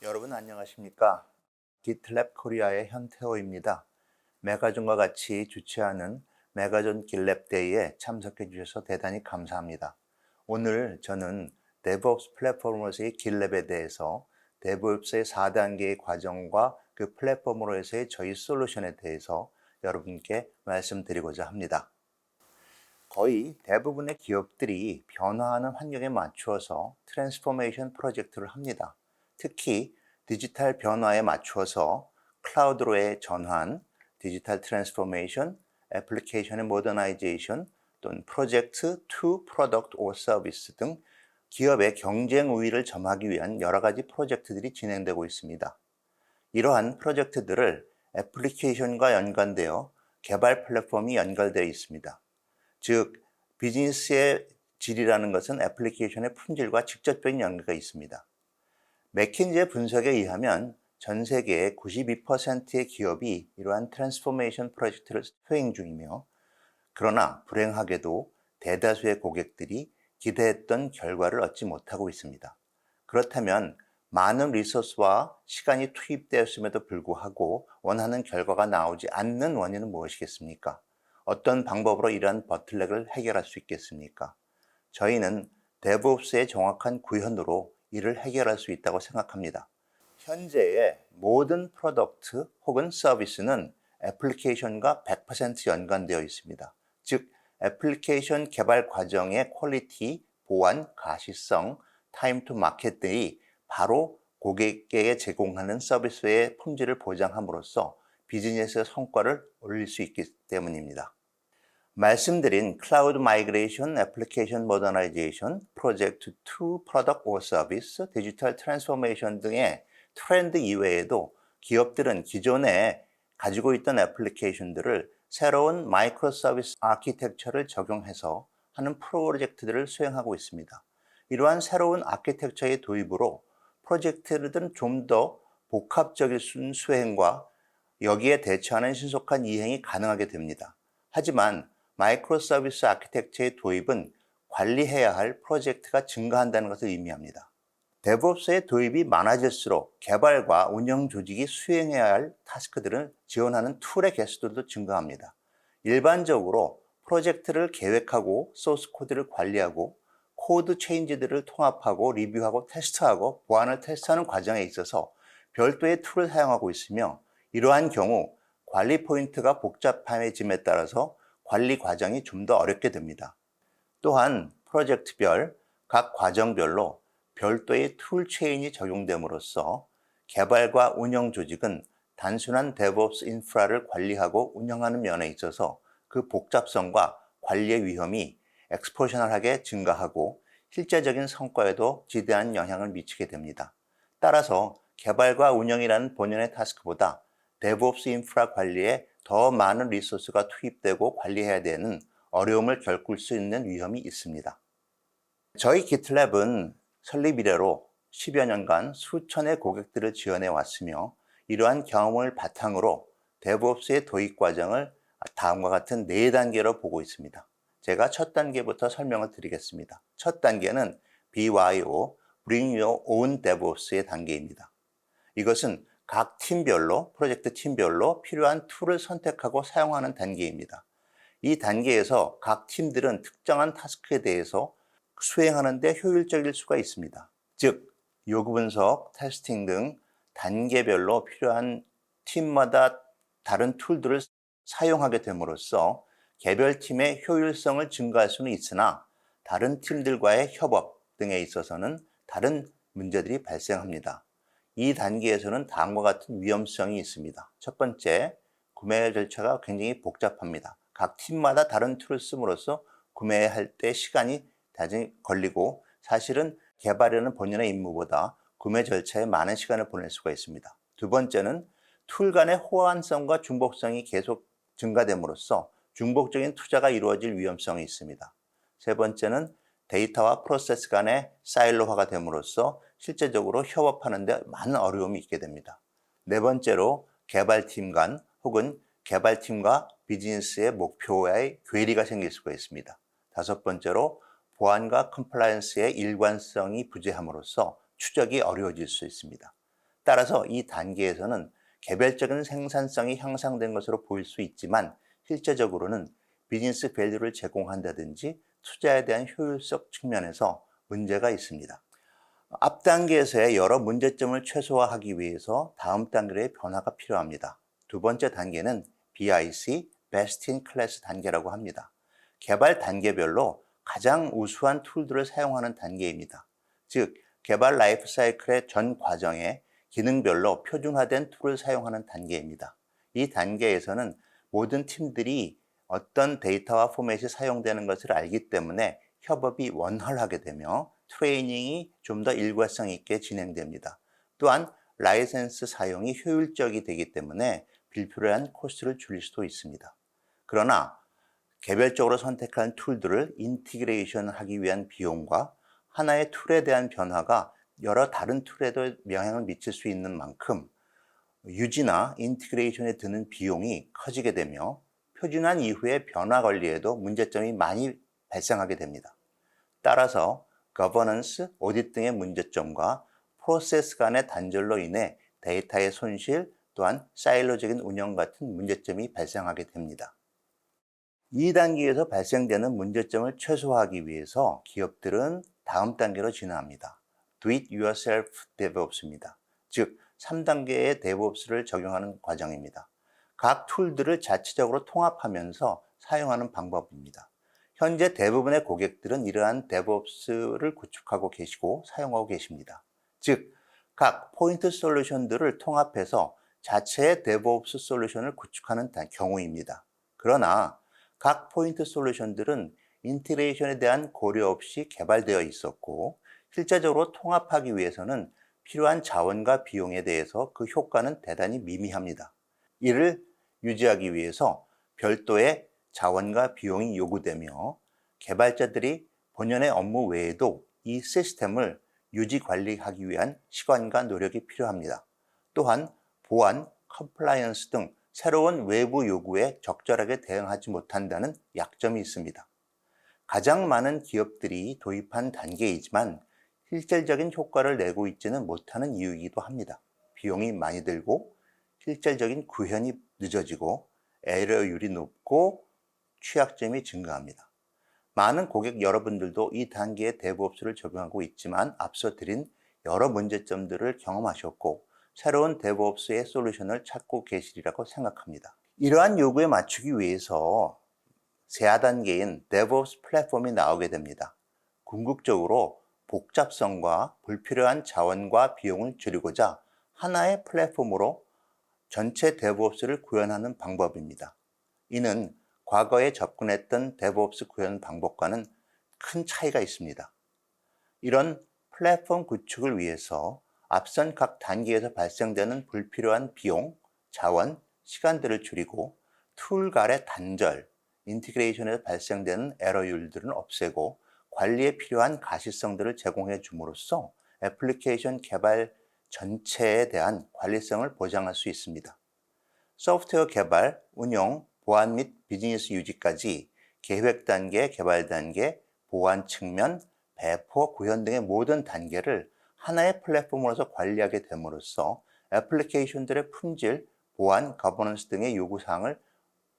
여러분 안녕하십니까? GitLab 코리아의 현태호입니다. 메가존과 같이 주최하는 메가존 GitLab 데이에 참석해 주셔서 대단히 감사합니다. 오늘 저는 DevOps 플랫폼으로서의 GitLab에 대해서 DevOps의 4단계의 과정과 그 플랫폼으로서의 저희 솔루션에 대해서 여러분께 말씀드리고자 합니다. 거의 대부분의 기업들이 변화하는 환경에 맞추어서 트랜스포메이션 프로젝트를 합니다. 특히 디지털 변화에 맞추어서 클라우드로의 전환, 디지털 트랜스포메이션, 애플리케이션의 모더나이제이션 또는 프로젝트 to product or service 등 기업의 경쟁 우위를 점하기 위한 여러 가지 프로젝트들이 진행되고 있습니다. 이러한 프로젝트들을 애플리케이션과 연관되어 개발 플랫폼이 연결되어 있습니다. 즉, 비즈니스의 질이라는 것은 애플리케이션의 품질과 직접적인 연계가 있습니다. 맥킨지의 분석에 의하면 전 세계의 92%의 기업이 이러한 트랜스포메이션 프로젝트를 수행 중이며, 그러나 불행하게도 대다수의 고객들이 기대했던 결과를 얻지 못하고 있습니다. 그렇다면 많은 리소스와 시간이 투입되었음에도 불구하고 원하는 결과가 나오지 않는 원인은 무엇이겠습니까? 어떤 방법으로 이러한 버틀넥을 해결할 수 있겠습니까? 저희는 DevOps의 정확한 구현으로 이를 해결할 수 있다고 생각합니다. 현재의 모든 프로덕트 혹은 서비스는 애플리케이션과 100% 연관되어 있습니다. 즉, 애플리케이션 개발 과정의 퀄리티, 보안, 가시성, 타임 투 마켓들이 바로 고객에게 제공하는 서비스의 품질을 보장함으로써 비즈니스의 성과를 올릴 수 있기 때문입니다. 말씀드린 클라우드 마이그레이션, 애플리케이션 모더나이제이션, 프로젝트 to product or service, 디지털 트랜스포메이션 등의 트렌드 이외에도 기업들은 기존에 가지고 있던 애플리케이션들을 새로운 마이크로 서비스 아키텍처를 적용해서 하는 프로젝트들을 수행하고 있습니다. 이러한 새로운 아키텍처의 도입으로 프로젝트들은 좀 더 복합적인 수행과 여기에 대처하는 신속한 이행이 가능하게 됩니다. 하지만 마이크로 서비스 아키텍처의 도입은 관리해야 할 프로젝트가 증가한다는 것을 의미합니다. DevOps의 도입이 많아질수록 개발과 운영 조직이 수행해야 할 타스크들을 지원하는 툴의 개수들도 증가합니다. 일반적으로 프로젝트를 계획하고 소스 코드를 관리하고 코드 체인지들을 통합하고 리뷰하고 테스트하고 보안을 테스트하는 과정에 있어서 별도의 툴을 사용하고 있으며, 이러한 경우 관리 포인트가 복잡해짐에 따라서 관리 과정이 좀 더 어렵게 됩니다. 또한 프로젝트별, 각 과정별로 별도의 툴 체인이 적용됨으로써 개발과 운영 조직은 단순한 DevOps 인프라를 관리하고 운영하는 면에 있어서 그 복잡성과 관리의 위험이 엑스포셔널하게 증가하고 실제적인 성과에도 지대한 영향을 미치게 됩니다. 따라서 개발과 운영이라는 본연의 타스크보다 DevOps 인프라 관리에 더 많은 리소스가 투입되고 관리해야 되는 어려움을 겪을 수 있는 위험이 있습니다. 저희 GitLab은 설립 이래로 10여 년간 수천의 고객들을 지원해 왔으며, 이러한 경험을 바탕으로 DevOps의 도입 과정을 다음과 같은 4단계로 보고 있습니다. 제가 첫 단계부터 설명을 드리겠습니다. 첫 단계는 BYO, Bring Your Own DevOps의 단계입니다. 이것은 각 팀별로, 프로젝트 팀별로 필요한 툴을 선택하고 사용하는 단계입니다. 이 단계에서 각 팀들은 특정한 타스크에 대해서 수행하는 데 효율적일 수가 있습니다. 즉, 요구 분석, 테스팅 등 단계별로 필요한 팀마다 다른 툴들을 사용하게 됨으로써 개별 팀의 효율성을 증가할 수는 있으나 다른 팀들과의 협업 등에 있어서는 다른 문제들이 발생합니다. 이 단계에서는 다음과 같은 위험성이 있습니다. 첫 번째, 구매 절차가 굉장히 복잡합니다. 각 팀마다 다른 툴을 씀으로써 구매할 때 시간이 다시 걸리고, 사실은 개발하는 본연의 임무보다 구매 절차에 많은 시간을 보낼 수가 있습니다. 두 번째는 툴 간의 호환성과 중복성이 계속 증가됨으로써 중복적인 투자가 이루어질 위험성이 있습니다. 세 번째는 데이터와 프로세스 간의 사일로화가 됨으로써 실제적으로 협업하는 데 많은 어려움이 있게 됩니다. 네 번째로 개발팀 간 혹은 개발팀과 비즈니스의 목표와의 괴리가 생길 수가 있습니다. 다섯 번째로 보안과 컴플라이언스의 일관성이 부재함으로써 추적이 어려워질 수 있습니다. 따라서 이 단계에서는 개별적인 생산성이 향상된 것으로 보일 수 있지만 실제적으로는 비즈니스 밸류를 제공한다든지 투자에 대한 효율성 측면에서 문제가 있습니다. 앞 단계에서의 여러 문제점을 최소화하기 위해서 다음 단계의 변화가 필요합니다. 두 번째 단계는 BIC, Best in Class 단계라고 합니다. 개발 단계별로 가장 우수한 툴들을 사용하는 단계입니다. 즉, 개발 라이프 사이클의 전 과정에 기능별로 표준화된 툴을 사용하는 단계입니다. 이 단계에서는 모든 팀들이 어떤 데이터와 포맷이 사용되는 것을 알기 때문에 협업이 원활하게 되며 트레이닝이 좀 더 일관성 있게 진행됩니다. 또한 라이센스 사용이 효율적이 되기 때문에 불필요한 코스트를 줄일 수도 있습니다. 그러나 개별적으로 선택한 툴들을 인티그레이션 하기 위한 비용과 하나의 툴에 대한 변화가 여러 다른 툴에도 영향을 미칠 수 있는 만큼 유지나 인티그레이션에 드는 비용이 커지게 되며 표준화한 이후의 변화 관리에도 문제점이 많이 발생하게 됩니다. 따라서 거버넌스, 오디트 등의 문제점과 프로세스 간의 단절로 인해 데이터의 손실 또한 사일로적인 운영 같은 문제점이 발생하게 됩니다. 이 단계에서 발생되는 문제점을 최소화하기 위해서 기업들은 다음 단계로 진화합니다. Do it yourself DevOps입니다. 즉, 3단계의 DevOps를 적용하는 과정입니다. 각 툴들을 자체적으로 통합하면서 사용하는 방법입니다. 현재 대부분의 고객들은 이러한 DevOps를 구축하고 계시고 사용하고 계십니다. 즉, 각 포인트 솔루션들을 통합해서 자체의 DevOps 솔루션을 구축하는 경우입니다. 그러나 각 포인트 솔루션들은 인티그레이션에 대한 고려 없이 개발되어 있었고 실제적으로 통합하기 위해서는 필요한 자원과 비용에 대해서 그 효과는 대단히 미미합니다. 이를 유지하기 위해서 별도의 자원과 비용이 요구되며 개발자들이 본연의 업무 외에도 이 시스템을 유지 관리하기 위한 시간과 노력이 필요합니다. 또한 보안, 컴플라이언스 등 새로운 외부 요구에 적절하게 대응하지 못한다는 약점이 있습니다. 가장 많은 기업들이 도입한 단계이지만 실질적인 효과를 내고 있지는 못하는 이유이기도 합니다. 비용이 많이 들고 실질적인 구현이 늦어지고 에러율이 높고 취약점이 증가합니다. 많은 고객 여러분들도 이 단계의 DevOps를 적용하고 있지만 앞서 드린 여러 문제점들을 경험하셨고 새로운 DevOps의 솔루션을 찾고 계시리라고 생각합니다. 이러한 요구에 맞추기 위해서 세 단계인 DevOps 플랫폼이 나오게 됩니다. 궁극적으로 복잡성과 불필요한 자원과 비용을 줄이고자 하나의 플랫폼으로 전체 DevOps를 구현하는 방법입니다. 이는 과거에 접근했던 DevOps 구현 방법과는 큰 차이가 있습니다. 이런 플랫폼 구축을 위해서 앞선 각 단계에서 발생되는 불필요한 비용, 자원, 시간들을 줄이고 툴 간의 단절, 인티그레이션에서 발생되는 에러율들은 없애고 관리에 필요한 가시성들을 제공해 줌으로써 애플리케이션 개발 전체에 대한 관리성을 보장할 수 있습니다. 소프트웨어 개발, 운영, 보안 및 비즈니스 유지까지 계획 단계, 개발 단계, 보안 측면, 배포, 구현 등의 모든 단계를 하나의 플랫폼으로서 관리하게 됨으로써 애플리케이션들의 품질, 보안, 거버넌스 등의 요구사항을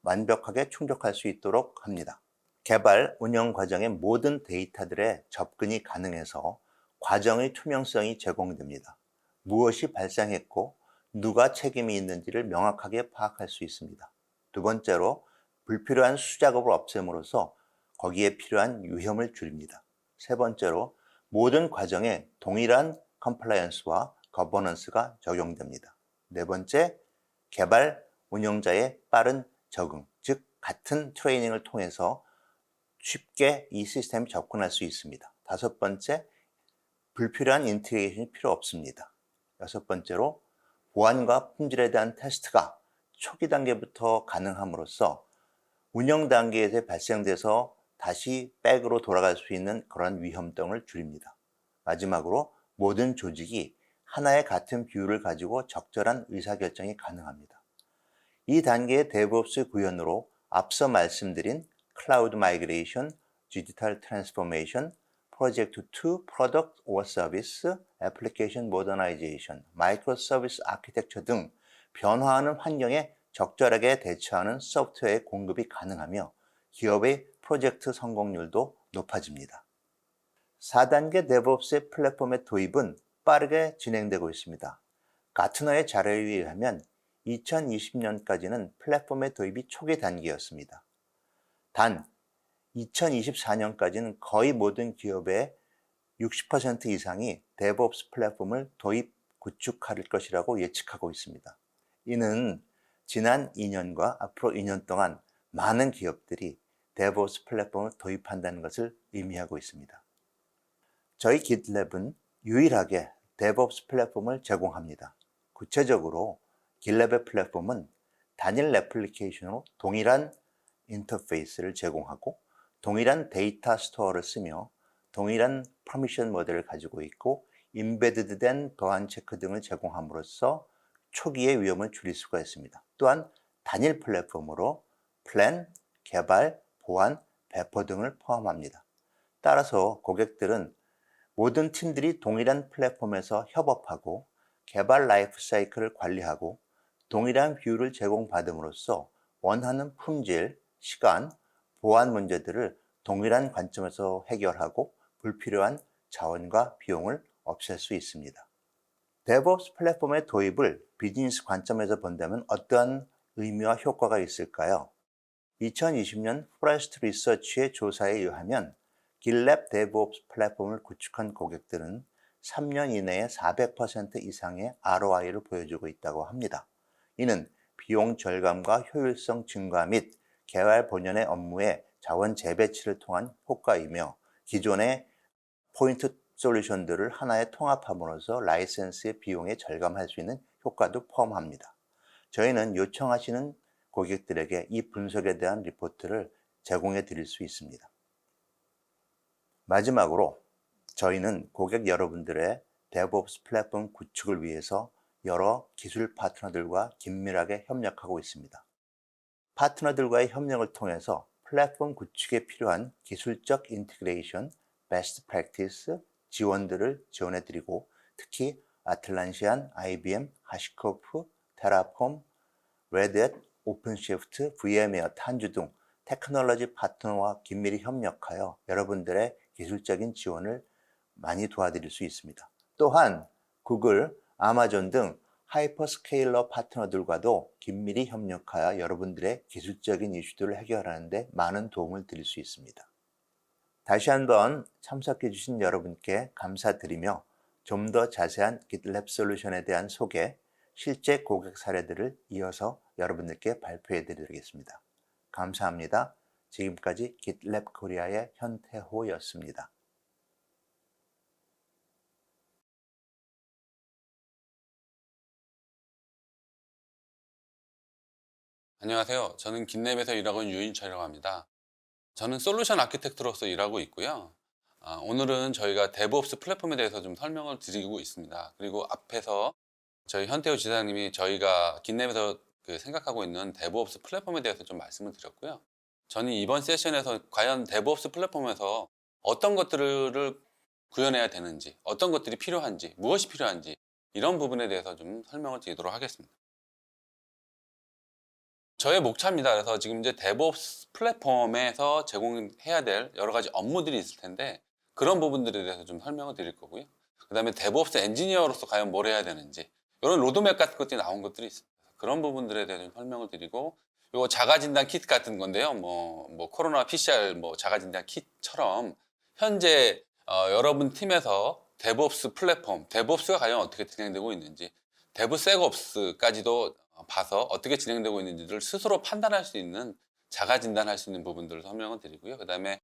완벽하게 충족할 수 있도록 합니다. 개발, 운영 과정의 모든 데이터들의 접근이 가능해서 과정의 투명성이 제공됩니다. 무엇이 발생했고 누가 책임이 있는지를 명확하게 파악할 수 있습니다. 두 번째로 불필요한 수작업을 없앰으로써 거기에 필요한 위험을 줄입니다. 세 번째로 모든 과정에 동일한 컴플라이언스와 거버넌스가 적용됩니다. 네 번째, 개발 운영자의 빠른 적응, 즉 같은 트레이닝을 통해서 쉽게 이 시스템에 접근할 수 있습니다. 다섯 번째, 불필요한 인티그레이션이 필요 없습니다. 여섯 번째로 보안과 품질에 대한 테스트가 초기 단계부터 가능함으로써 운영 단계에서 발생돼서 다시 백으로 돌아갈 수 있는 그런 위험 등을 줄입니다. 마지막으로 모든 조직이 하나의 같은 뷰를 가지고 적절한 의사결정이 가능합니다. 이 단계의 DevOps 구현으로 앞서 말씀드린 클라우드 마이그레이션, 디지털 트랜스포메이션, Project to Product or Service, Application Modernization, Microservice Architecture 등 변화하는 환경에 적절하게 대처하는 소프트웨어의 공급이 가능하며 기업의 프로젝트 성공률도 높아집니다. 4단계 DevOps 플랫폼의 도입은 빠르게 진행되고 있습니다. 가트너의 자료에 의하면 2020년까지는 플랫폼의 도입이 초기 단계였습니다. 단 2024년까지는 거의 모든 기업의 60% 이상이 DevOps 플랫폼을 도입, 구축할 것이라고 예측하고 있습니다. 이는 지난 2년과 앞으로 2년 동안 많은 기업들이 DevOps 플랫폼을 도입한다는 것을 의미하고 있습니다. 저희 GitLab은 유일하게 DevOps 플랫폼을 제공합니다. 구체적으로 GitLab의 플랫폼은 단일 애플리케이션으로 동일한 인터페이스를 제공하고 동일한 데이터 스토어를 쓰며 동일한 퍼미션 모델을 가지고 있고 임베디드된 보안 체크 등을 제공함으로써 초기의 위험을 줄일 수가 있습니다. 또한 단일 플랫폼으로 플랜, 개발, 보안, 배포 등을 포함합니다. 따라서 고객들은 모든 팀들이 동일한 플랫폼에서 협업하고 개발 라이프 사이클을 관리하고 동일한 뷰를 제공받음으로써 원하는 품질, 시간, 보안 문제들을 동일한 관점에서 해결하고 불필요한 자원과 비용을 없앨 수 있습니다. DevOps 플랫폼의 도입을 비즈니스 관점에서 본다면 어떠한 의미와 효과가 있을까요? 2020년 포레스트 리서치의 조사에 의하면 GitLab DevOps 플랫폼을 구축한 고객들은 3년 이내에 400% 이상의 ROI를 보여주고 있다고 합니다. 이는 비용 절감과 효율성 증가 및 개발 본연의 업무의 자원 재배치를 통한 효과이며 기존의 포인트 솔루션들을 하나에 통합함으로써 라이센스의 비용에 절감할 수 있는 효과도 포함합니다. 저희는 요청하시는 고객들에게 이 분석에 대한 리포트를 제공해 드릴 수 있습니다. 마지막으로 저희는 고객 여러분들의 DevOps 플랫폼 구축을 위해서 여러 기술 파트너들과 긴밀하게 협력하고 있습니다. 파트너들과의 협력을 통해서 플랫폼 구축에 필요한 기술적 인티그레이션, 베스트 프랙티스 지원들을 지원해 드리고 특히 아틀란시안, IBM, 하시코프, 테라폼, 레드햇, 오픈시프트, VM웨어, 탄주 등 테크놀로지 파트너와 긴밀히 협력하여 여러분들의 기술적인 지원을 많이 도와드릴 수 있습니다. 또한 구글, 아마존 등 하이퍼스케일러 파트너들과도 긴밀히 협력하여 여러분들의 기술적인 이슈들을 해결하는 데 많은 도움을 드릴 수 있습니다. 다시 한번 참석해 주신 여러분께 감사드리며 좀 더 자세한 GitLab 솔루션에 대한 소개, 실제 고객 사례들을 이어서 여러분들께 발표해 드리겠습니다. 감사합니다. 지금까지 GitLab 코리아의 현태호였습니다. 안녕하세요. 저는 깃랩에서 일하고 있는 유인철이라고 합니다. 저는 솔루션 아키텍트로서 일하고 있고요. 오늘은 저희가 DevOps 플랫폼에 대해서 좀 설명을 드리고 있습니다. 그리고 앞에서 저희 현태호 지사님이 저희가 깃랩에서 생각하고 있는 DevOps 플랫폼에 대해서 좀 말씀을 드렸고요. 저는 이번 세션에서 과연 DevOps 플랫폼에서 어떤 것들을 구현해야 되는지, 어떤 것들이 필요한지, 무엇이 필요한지 이런 부분에 대해서 좀 설명을 드리도록 하겠습니다. 저의 목차입니다. 그래서 지금 이제 DevOps 플랫폼에서 제공해야 될 여러 가지 업무들이 있을 텐데 그런 부분들에 대해서 좀 설명을 드릴 거고요. 그 다음에 DevOps 엔지니어로서 과연 뭘 해야 되는지 이런 로드맵 같은 것들이 나온 것들이 있습니다. 그런 부분들에 대해서 좀 설명을 드리고 요 자가진단 키트 같은 건데요. 뭐 코로나 PCR 자가진단 키트처럼 현재 여러분 팀에서 DevOps 플랫폼, DevOps가 과연 어떻게 진행되고 있는지 DevSecOps까지도 봐서 어떻게 진행되고 있는지를 스스로 판단할 수 있는 자가 진단할 수 있는 부분들을 설명을 드리고요. 그 다음에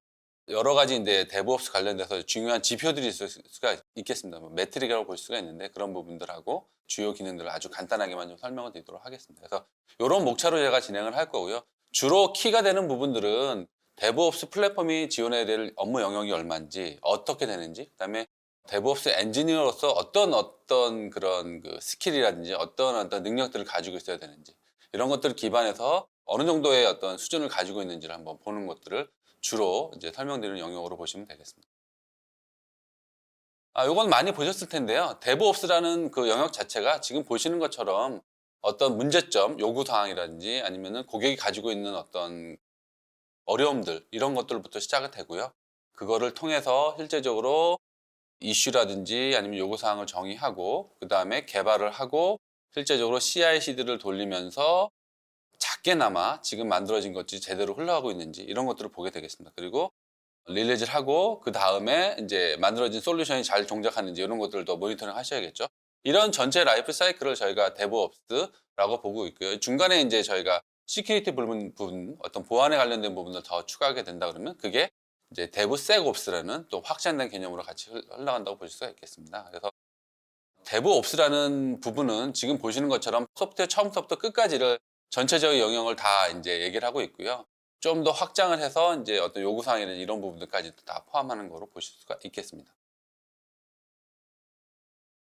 여러 가지 이제 DevOps 관련돼서 중요한 지표들이 있을 수가 있겠습니다. 매트릭이라고 볼 수가 있는데 그런 부분들하고 주요 기능들을 아주 간단하게만 좀 설명을 드리도록 하겠습니다. 그래서 이런 목차로 제가 진행을 할 거고요. 주로 키가 되는 부분들은 DevOps 플랫폼이 지원해야 될 업무 영역이 얼마인지, 어떻게 되는지, 그 다음에 DevOps 엔지니어로서 어떤 그런 스킬이라든지 어떤 능력들을 가지고 있어야 되는지 이런 것들을 기반해서 어느 정도의 어떤 수준을 가지고 있는지를 한번 보는 것들을 주로 이제 설명드리는 영역으로 보시면 되겠습니다. 요건 많이 보셨을 텐데요. DevOps라는 그 영역 자체가 지금 보시는 것처럼 어떤 문제점, 요구사항이라든지 아니면은 고객이 가지고 있는 어떤 어려움들, 이런 것들부터 시작이 되고요. 그거를 통해서 실제적으로 이슈라든지 아니면 요구사항을 정의하고, 그 다음에 개발을 하고, 실제적으로 CI/CD를 돌리면서 작게나마 지금 만들어진 것이 제대로 흘러가고 있는지 이런 것들을 보게 되겠습니다. 그리고 릴리즈를 하고 그 다음에 이제 만들어진 솔루션이 잘 동작하는지 이런 것들도 모니터링 하셔야겠죠. 이런 전체 라이프 사이클을 저희가 DevOps라고 보고 있고요. 중간에 이제 저희가 시큐리티 부분, 어떤 보안에 관련된 부분을 더 추가하게 된다 그러면 그게 이제 DevSecOps라는 또 확장된 개념으로 같이 흘러간다고 보실 수가 있겠습니다. 그래서 DevOps라는 부분은 지금 보시는 것처럼 소프트웨어 처음부터 끝까지를 전체적인 영역을 다 이제 얘기를 하고 있고요. 좀 더 확장을 해서 이제 어떤 요구사항이나 이런 부분들까지도 다 포함하는 거로 보실 수가 있겠습니다.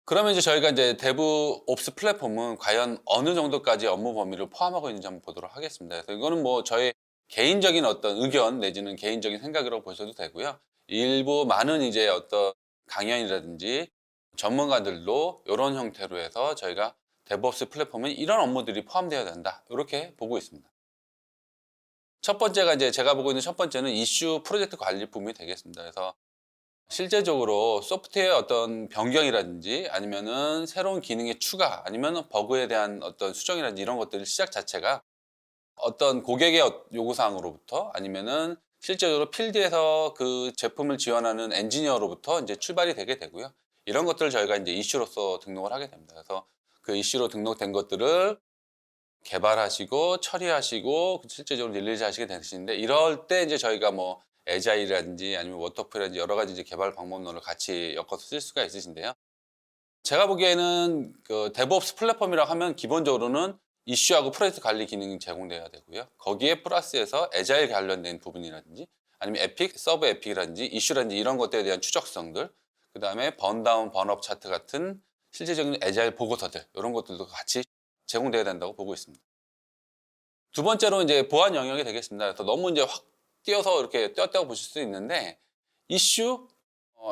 그러면 이제 저희가 이제 DevOps 플랫폼은 과연 어느 정도까지 업무 범위를 포함하고 있는지 한번 보도록 하겠습니다. 그래서 이거는 뭐 저의 개인적인 어떤 의견 내지는 개인적인 생각이라고 보셔도 되고요. 일부 많은 이제 어떤 강연이라든지 전문가들도 이런 형태로 해서 저희가 DevOps 플랫폼은 이런 업무들이 포함되어야 된다, 이렇게 보고 있습니다. 첫 번째가 이제 제가 보고 있는 첫 번째는 이슈 프로젝트 관리 부분이 되겠습니다. 그래서 실제적으로 소프트웨어 어떤 변경이라든지 아니면은 새로운 기능의 추가 아니면 버그에 대한 어떤 수정이라든지 이런 것들 시작 자체가 어떤 고객의 요구사항으로부터 아니면은 실제적으로 필드에서 그 제품을 지원하는 엔지니어로부터 이제 출발이 되게 되고요. 이런 것들을 저희가 이제 이슈로서 등록을 하게 됩니다. 그래서 그 이슈로 등록된 것들을 개발하시고 처리하시고 실제적으로 릴리즈 하시게 되시는데, 이럴 때 이제 저희가 뭐 에자일이라든지 아니면 워터풀이라든지 여러 가지 이제 개발 방법론을 같이 엮어서 쓸 수가 있으신데요. 제가 보기에는 그 DevOps 플랫폼이라고 하면 기본적으로는 이슈하고 프로젝트 관리 기능이 제공돼야 되고요. 거기에 플러스해서 에자일 관련된 부분이라든지 아니면 에픽, 서브 에픽이라든지 이슈라든지 이런 것들에 대한 추적성들, 그 다음에 번다운, 번업 차트 같은 실제적인 에자일 보고서들, 이런 것들도 같이 제공돼야 된다고 보고 있습니다. 두 번째로 이제 보안 영역이 되겠습니다. 그래서 너무 이제 확 뛰어서 이렇게 떼었다고 보실 수 있는데, 이슈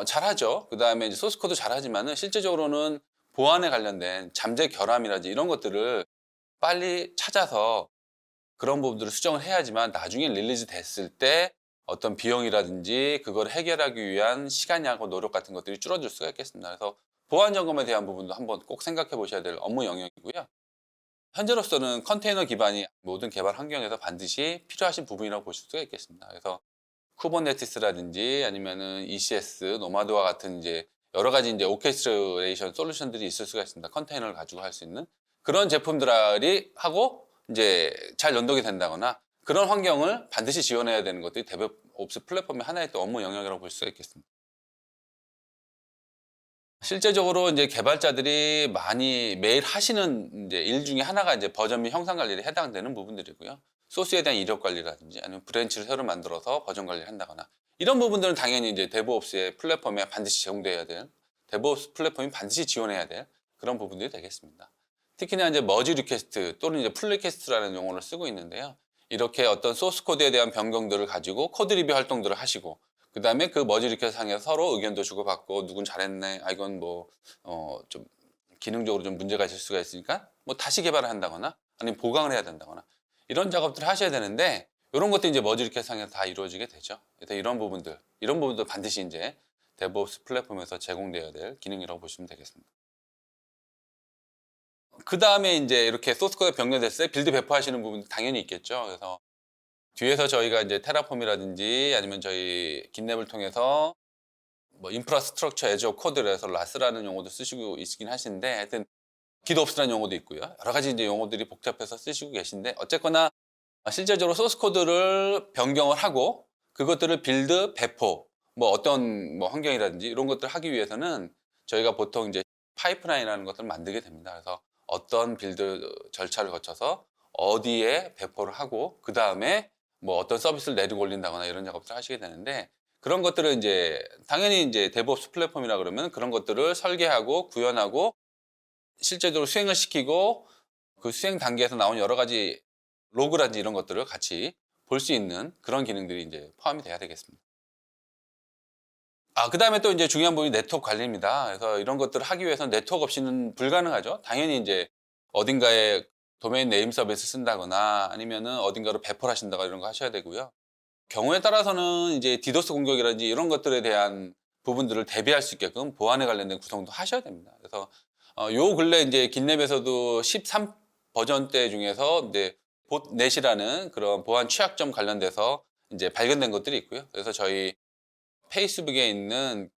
잘하죠. 그 다음에 이제 소스 코드 잘하지만은 실제적으로는 보안에 관련된 잠재 결함이라든지 이런 것들을 빨리 찾아서 그런 부분들을 수정을 해야지만 나중에 릴리즈 됐을 때 어떤 비용이라든지 그걸 해결하기 위한 시간하고 노력 같은 것들이 줄어들 수가 있겠습니다. 그래서 보안 점검에 대한 부분도 한번 꼭 생각해 보셔야 될 업무 영역이고요. 현재로서는 컨테이너 기반이 모든 개발 환경에서 반드시 필요하신 부분이라고 보실 수가 있겠습니다. 그래서 쿠버네티스라든지 아니면은 ECS, 노마드와 같은 이제 여러 가지 이제 오케스트레이션 솔루션들이 있을 수가 있습니다. 컨테이너를 가지고 할 수 있는 그런 제품들이 하고 이제 잘 연동이 된다거나 그런 환경을 반드시 지원해야 되는 것들이 DevOps 플랫폼의 하나의 또 업무 영역이라고 볼 수가 있겠습니다. 실제적으로 이제 개발자들이 많이 매일 하시는 이제 일 중에 하나가 이제 버전 및 형상 관리에 해당되는 부분들이고요. 소스에 대한 이력 관리라든지 아니면 브랜치를 새로 만들어서 버전 관리를 한다거나 이런 부분들은 당연히 이제 DevOps의 플랫폼에 반드시 제공돼야 될, DevOps 플랫폼이 반드시 지원해야 될 그런 부분들이 되겠습니다. 특히나 이제 머지 리퀘스트 또는 이제 풀 리퀘스트라는 용어를 쓰고 있는데요. 이렇게 어떤 소스 코드에 대한 변경들을 가지고 코드 리뷰 활동들을 하시고 그 다음에 그 머지 리퀘스트 상에서 서로 의견도 주고받고 누군 잘했네, 이건 뭐 좀 기능적으로 좀 문제가 있을 수가 있으니까 뭐 다시 개발을 한다거나 아니면 보강을 해야 된다거나 이런 작업들을 하셔야 되는데, 이런 것도 이제 머지 리퀘스트 상에서 다 이루어지게 되죠. 그래서 이런 부분들 반드시 이제 DevOps 플랫폼에서 제공되어야 될 기능이라고 보시면 되겠습니다. 그 다음에 이제 이렇게 소스 코드가 변경됐을 때 빌드 배포하시는 부분도 당연히 있겠죠. 그래서 뒤에서 저희가 이제 테라폼이라든지 아니면 저희 깃랩을 통해서 뭐 인프라스트럭처 애저 코드를 해서 라스라는 용어도 쓰시고 있긴 하신데, 하여튼 깃옵스라는 용어도 있고요. 여러 가지 이제 용어들이 복잡해서 쓰시고 계신데, 어쨌거나 실제적으로 소스 코드를 변경을 하고 그것들을 빌드, 배포, 뭐 어떤 뭐 환경이라든지 이런 것들을 하기 위해서는 저희가 보통 이제 파이프라인이라는 것들을 만들게 됩니다. 그래서 어떤 빌드 절차를 거쳐서 어디에 배포를 하고 그 다음에 뭐 어떤 서비스를 내리고 올린다거나 이런 작업들을 하시게 되는데, 그런 것들을 이제 당연히 이제 DevOps 플랫폼이라 그러면 그런 것들을 설계하고 구현하고 실제적으로 수행을 시키고 그 수행 단계에서 나온 여러 가지 로그라든지 이런 것들을 같이 볼 수 있는 그런 기능들이 이제 포함이 돼야 되겠습니다. 그다음에 또 이제 중요한 부분이 네트워크 관리입니다. 그래서 이런 것들을 하기 위해서는 네트워크 없이는 불가능하죠. 당연히 이제 어딘가에 도메인 네임 서비스 쓴다거나 아니면은 어딘가로 배포를 하신다거나 이런 거 하셔야 되고요. 경우에 따라서는 이제 디도스 공격이라든지 이런 것들에 대한 부분들을 대비할 수 있게끔 보안에 관련된 구성도 하셔야 됩니다. 그래서 요 근래 이제 긴랩에서도 13 버전대 중에서 이제 봇넷이라는 그런 보안 취약점 관련돼서 이제 발견된 것들이 있고요. 그래서 저희 페이스북에 있는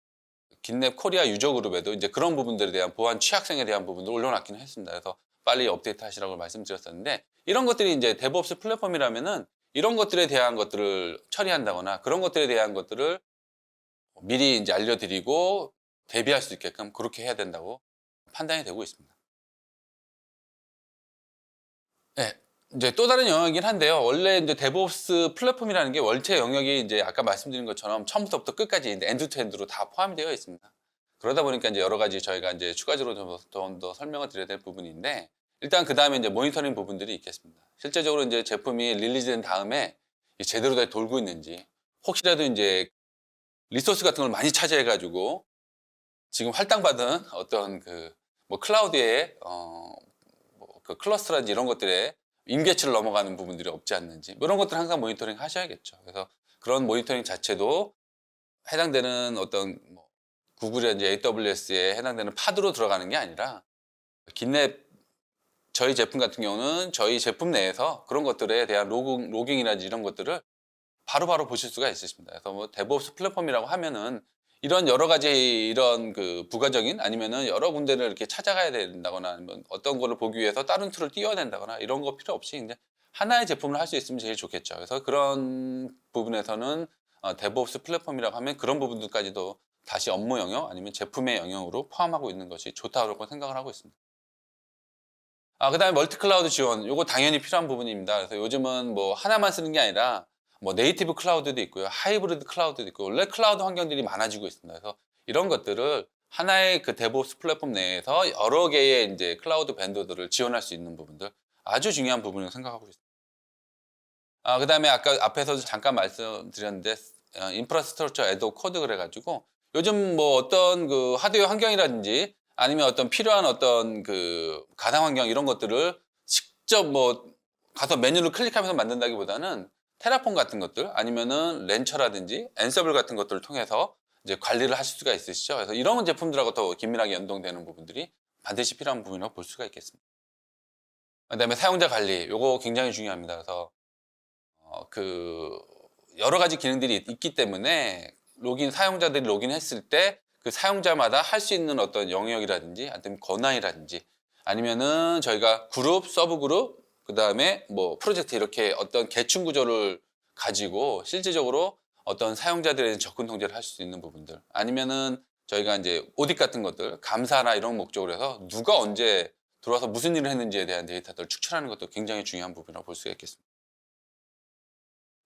긴랩 코리아 유저 그룹에도 이제 그런 부분들에 대한 보안 취약성에 대한 부분을 올려놨기는 했습니다. 그래서 빨리 업데이트 하시라고 말씀드렸었는데 이런 것들이 이제 데브옵스 플랫폼이라면은 이런 것들에 대한 것들을 처리한다거나 그런 것들에 대한 것들을 미리 이제 알려드리고 대비할 수 있게끔 그렇게 해야 된다고 판단이 되고 있습니다. 네. 이제 또 다른 영역이긴 한데요. 원래 이제 데브옵스 플랫폼이라는 게 원체 영역이 이제 아까 말씀드린 것처럼 처음부터 끝까지 엔드 투 엔드로 다 포함이 되어 있습니다. 그러다 보니까 이제 여러 가지 저희가 이제 추가적으로 좀 더 설명을 드려야 될 부분인데 일단 그 다음에 이제 모니터링 부분들이 있겠습니다. 실제적으로 이제 제품이 릴리즈된 다음에 제대로 다 돌고 있는지 혹시라도 이제 리소스 같은 걸 많이 차지해가지고 지금 할당받은 어떤 그 뭐 클라우드의 그 클러스터라든지 이런 것들에 임계치를 넘어가는 부분들이 없지 않는지 뭐 이런 것들 항상 모니터링 하셔야겠죠. 그래서 그런 모니터링 자체도 해당되는 어떤 뭐 구글이라든지 AWS에 해당되는 파드로 들어가는 게 아니라 긴랩 저희 제품 같은 경우는 저희 제품 내에서 그런 것들에 대한 로깅이라든지 이런 것들을 바로바로 보실 수가 있으십니다. 그래서 뭐 데브옵스 플랫폼이라고 하면은 이런 여러 가지 이런 그 부가적인 아니면은 여러 군데를 이렇게 찾아가야 된다거나 아니면 어떤 거를 보기 위해서 다른 툴을 띄워야 된다거나 이런 거 필요 없이 이제 하나의 제품을 할 수 있으면 제일 좋겠죠. 그래서 그런 부분에서는 데브옵스 플랫폼이라고 하면 그런 부분들까지도 다시 업무 영역 아니면 제품의 영역으로 포함하고 있는 것이 좋다고 생각을 하고 있습니다. 그다음에 멀티 클라우드 지원. 요거 당연히 필요한 부분입니다. 그래서 요즘은 뭐 하나만 쓰는 게 아니라 뭐 네이티브 클라우드도 있고요. 하이브리드 클라우드도 있고 원래 클라우드 환경들이 많아지고 있습니다. 그래서 이런 것들을 하나의 그 데브옵스 플랫폼 내에서 여러 개의 이제 클라우드 벤더들을 지원할 수 있는 부분들 아주 중요한 부분이라고 생각하고 있습니다. 그다음에 아까 앞에서도 잠깐 말씀드렸는데 인프라스트럭처 애도 코드 그래가지고 요즘 뭐 어떤 그 하드웨어 환경이라든지 아니면 어떤 필요한 어떤 그 가상 환경 이런 것들을 직접 뭐 가서 메뉴를 클릭하면서 만든다기보다는 테라폼 같은 것들 아니면은 렌처라든지 앤서블 같은 것들을 통해서 이제 관리를 하실 수가 있으시죠. 그래서 이런 제품들하고 더 긴밀하게 연동되는 부분들이 반드시 필요한 부분이라고 볼 수가 있겠습니다. 그다음에 사용자 관리 요거 굉장히 중요합니다. 그래서 그 여러 가지 기능들이 있기 때문에 사용자들이 로그인했을 때 그 사용자마다 할 수 있는 어떤 영역이라든지 아니면 권한이라든지 아니면은 저희가 그룹, 서브 그룹, 그 다음에 뭐 프로젝트 이렇게 어떤 계층 구조를 가지고 실질적으로 어떤 사용자들에 대한 접근 통제를 할 수 있는 부분들 아니면은 저희가 이제 오딕 같은 것들 감사나 이런 목적으로 해서 누가 언제 들어와서 무슨 일을 했는지에 대한 데이터들을 축출하는 것도 굉장히 중요한 부분이라고 볼 수가 있겠습니다.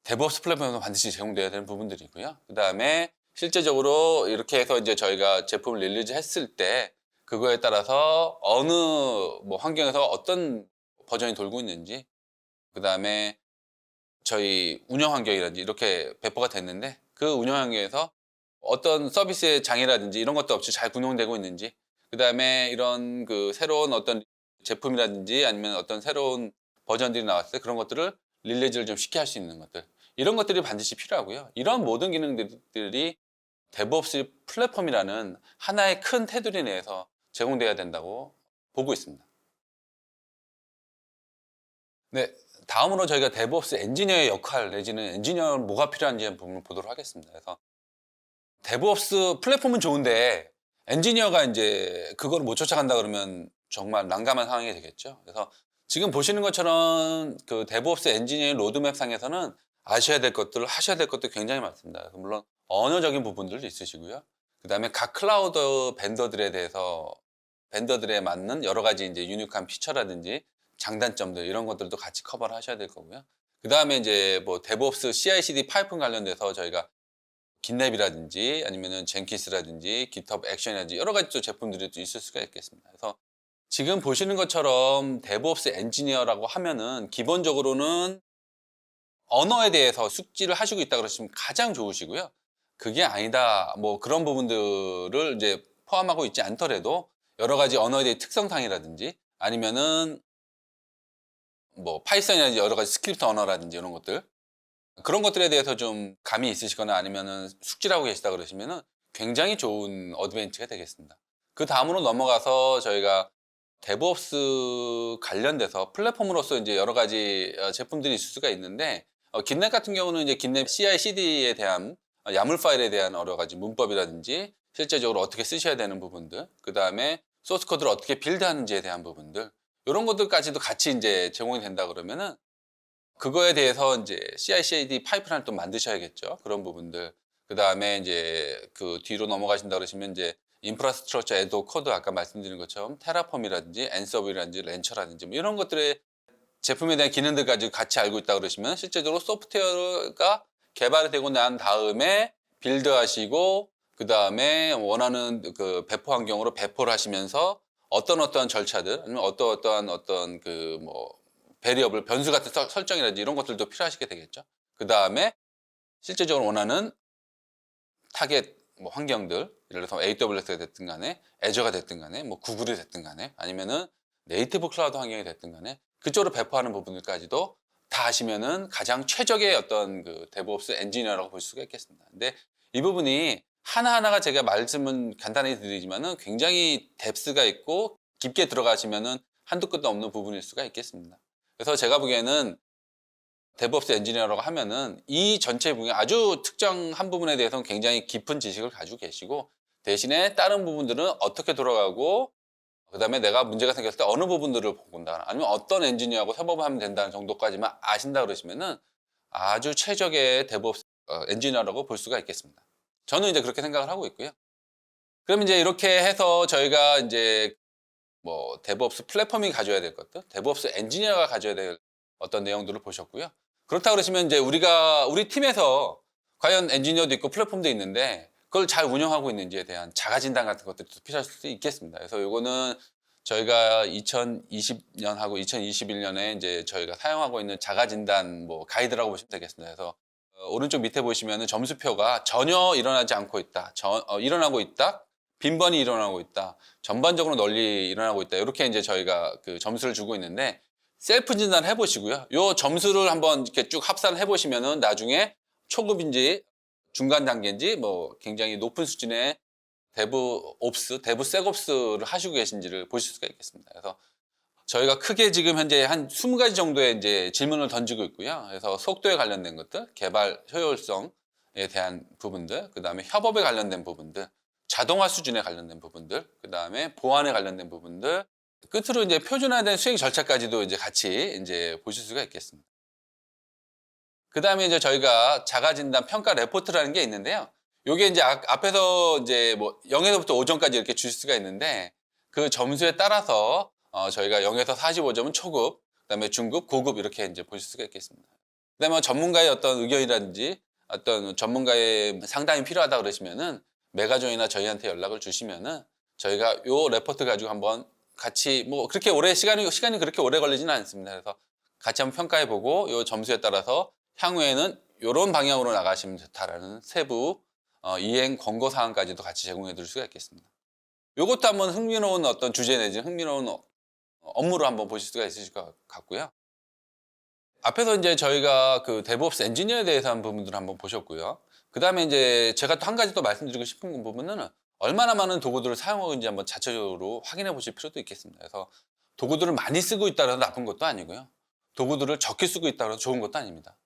데브옵스 플랫폼에서 반드시 제공돼야 되는 부분들이고요. 그 다음에 실제적으로 이렇게 해서 이제 저희가 제품을 릴리즈 했을 때 그거에 따라서 어느 뭐 환경에서 어떤 버전이 돌고 있는지 그 다음에 저희 운영 환경이라든지 이렇게 배포가 됐는데 그 운영 환경에서 어떤 서비스의 장애라든지 이런 것도 없이 잘 운영되고 있는지 그 다음에 이런 그 새로운 어떤 제품이라든지 아니면 어떤 새로운 버전들이 나왔을 때 그런 것들을 릴리즈를 좀 쉽게 할 수 있는 것들 이런 것들이 반드시 필요하고요. 이런 모든 기능들이 데브옵스 플랫폼이라는 하나의 큰 테두리 내에서 제공돼야 된다고 보고 있습니다. 네, 다음으로 저희가 데브옵스 엔지니어의 역할 내지는 엔지니어는 뭐가 필요한지 한번 부분을 보도록 하겠습니다. 그래서 데브옵스 플랫폼은 좋은데 엔지니어가 이제 그걸 못 쫓아간다 그러면 정말 난감한 상황이 되겠죠. 그래서 지금 보시는 것처럼 그 데브옵스 엔지니어의 로드맵 상에서는 아셔야 될 것들, 하셔야 될 것도 굉장히 많습니다. 그래서 물론 언어적인 부분들도 있으시고요. 그 다음에 각 클라우드 벤더들에 대해서 벤더들에 맞는 여러 가지 이제 유니크한 피처라든지 장단점들 이런 것들도 같이 커버를 하셔야 될 거고요. 그 다음에 이제 뭐 데브옵스 CI/CD 파이프 관련돼서 저희가 긴랩이라든지 아니면은 젠킨스라든지 깃허브 액션이라든지 여러 가지 또 제품들이 또 있을 수가 있겠습니다. 그래서 지금 보시는 것처럼 데브옵스 엔지니어라고 하면은 기본적으로는 언어에 대해서 숙지를 하시고 있다 그러시면 가장 좋으시고요. 그게 아니다. 뭐 그런 부분들을 이제 포함하고 있지 않더라도 여러 가지 언어에 대한 특성상이라든지 아니면은 뭐 파이썬이라든지 여러 가지 스크립트 언어라든지 이런 것들 그런 것들에 대해서 좀 감이 있으시거나 아니면은 숙지를 하고 계시다 그러시면은 굉장히 좋은 어드밴티지가 되겠습니다. 그 다음으로 넘어가서 저희가 데브옵스 관련돼서 플랫폼으로서 이제 여러 가지 제품들이 있을 수가 있는데 긴랩 같은 경우는 이제 긴랩 CI/CD에 대한 야물 파일에 대한 여러 가지 문법이라든지 실제적으로 어떻게 쓰셔야 되는 부분들, 그 다음에 소스 코드를 어떻게 빌드하는지에 대한 부분들 이런 것들까지도 같이 이제 제공이 된다 그러면은 그거에 대해서 이제 CI/CD 파이프라인을 또 만드셔야겠죠. 그런 부분들. 그 다음에 이제 그 뒤로 넘어가신다 그러시면 이제 인프라스트럭처 애도 코드 아까 말씀드린 것처럼 테라폼이라든지 앤서블이라든지 렌처라든지 뭐 이런 것들의 제품에 대한 기능들까지 같이 알고 있다 그러시면 실제적으로 소프트웨어가 개발이 되고 난 다음에 빌드하시고 그 다음에 원하는 그 배포 환경으로 배포를 하시면서 어떠한 절차들 아니면 어떤 그 뭐 베리어블 변수 같은 설정이라든지 이런 것들도 필요하시게 되겠죠. 그 다음에 실제적으로 원하는 타겟 뭐 환경들 예를 들어서 AWS가 됐든 간에 애저가 됐든 간에 뭐 구글이 됐든 간에 아니면은 네이티브 클라우드 환경이 됐든 간에 그쪽으로 배포하는 부분들까지도 다 하시면은 가장 최적의 어떤 그 데브옵스 엔지니어라고 볼 수가 있겠습니다. 근데 이 부분이 하나하나가 제가 말씀은 간단히 드리지만은 굉장히 뎁스가 있고 깊게 들어가시면은 한두 끝도 없는 부분일 수가 있겠습니다. 그래서 제가 보기에는 데브옵스 엔지니어라고 하면은 이 전체 분야 아주 특정 한 부분에 대해서는 굉장히 깊은 지식을 가지고 계시고 대신에 다른 부분들은 어떻게 돌아가고 그다음에 내가 문제가 생겼을 때 어느 부분들을 본다 아니면 어떤 엔지니어하고 협업을 하면 된다는 정도까지만 아신다 그러시면은 아주 최적의 데브옵스 엔지니어라고 볼 수가 있겠습니다. 저는 이제 그렇게 생각을 하고 있고요. 그럼 이제 이렇게 해서 저희가 이제 뭐 데브옵스 플랫폼이 가져야 될 것들, 데브옵스 엔지니어가 가져야 될 어떤 내용들을 보셨고요. 그렇다 그러시면 이제 우리 팀에서 과연 엔지니어도 있고 플랫폼도 있는데 그걸 잘 운영하고 있는지에 대한 자가 진단 같은 것들이 필요할 수 있겠습니다. 그래서 요거는 저희가 2020년하고 2021년에 이제 저희가 사용하고 있는 자가 진단 뭐 가이드라고 보시면 되겠습니다. 그래서 오른쪽 밑에 보시면은 점수표가 전혀 일어나지 않고 있다. 일어나고 있다. 빈번히 일어나고 있다. 전반적으로 널리 일어나고 있다. 이렇게 이제 저희가 그 점수를 주고 있는데 셀프 진단 해보시고요. 요 점수를 한번 이렇게 쭉 합산을 해보시면은 나중에 초급인지 중간 단계인지 뭐 굉장히 높은 수준의 데브 섹옵스를 하시고 계신지를 보실 수가 있겠습니다. 그래서 저희가 크게 지금 현재 한 20가지 정도의 이제 질문을 던지고 있고요. 그래서 속도에 관련된 것들, 개발 효율성에 대한 부분들, 그 다음에 협업에 관련된 부분들, 자동화 수준에 관련된 부분들, 그 다음에 보안에 관련된 부분들, 끝으로 이제 표준화된 수행 절차까지도 이제 같이 이제 보실 수가 있겠습니다. 그 다음에 이제 저희가 자가진단 평가 레포트라는 게 있는데요. 요게 이제 앞에서 이제 뭐 0에서부터 5점까지 이렇게 주실 수가 있는데 그 점수에 따라서 저희가 0에서 45점은 초급, 그다음에 중급, 고급 이렇게 이제 보실 수가 있겠습니다. 그다음에 전문가의 어떤 의견이라든지 어떤 전문가의 상담이 필요하다 그러시면은 메가존이나 저희한테 연락을 주시면은 저희가 요 레포트 가지고 한번 같이 뭐 그렇게 오래 시간이 그렇게 오래 걸리지는 않습니다. 그래서 같이 한번 평가해 보고 요 점수에 따라서 향후에는 이런 방향으로 나가시면 좋다라는 세부 이행 권고 사항까지도 같이 제공해 드릴 수가 있겠습니다. 이것도 한번 흥미로운 어떤 주제 내지 흥미로운 업무로 한번 보실 수가 있으실 것 같고요. 앞에서 이제 저희가 그 데브옵스 엔지니어에 대해서 한 부분들을 한번 보셨고요. 그 다음에 이제 제가 또 한 가지 또 말씀드리고 싶은 부분은 얼마나 많은 도구들을 사용하고 있는지 한번 자체적으로 확인해 보실 필요도 있겠습니다. 그래서 도구들을 많이 쓰고 있다고 해서 나쁜 것도 아니고요. 도구들을 적게 쓰고 있다고 해서 좋은 것도 아닙니다.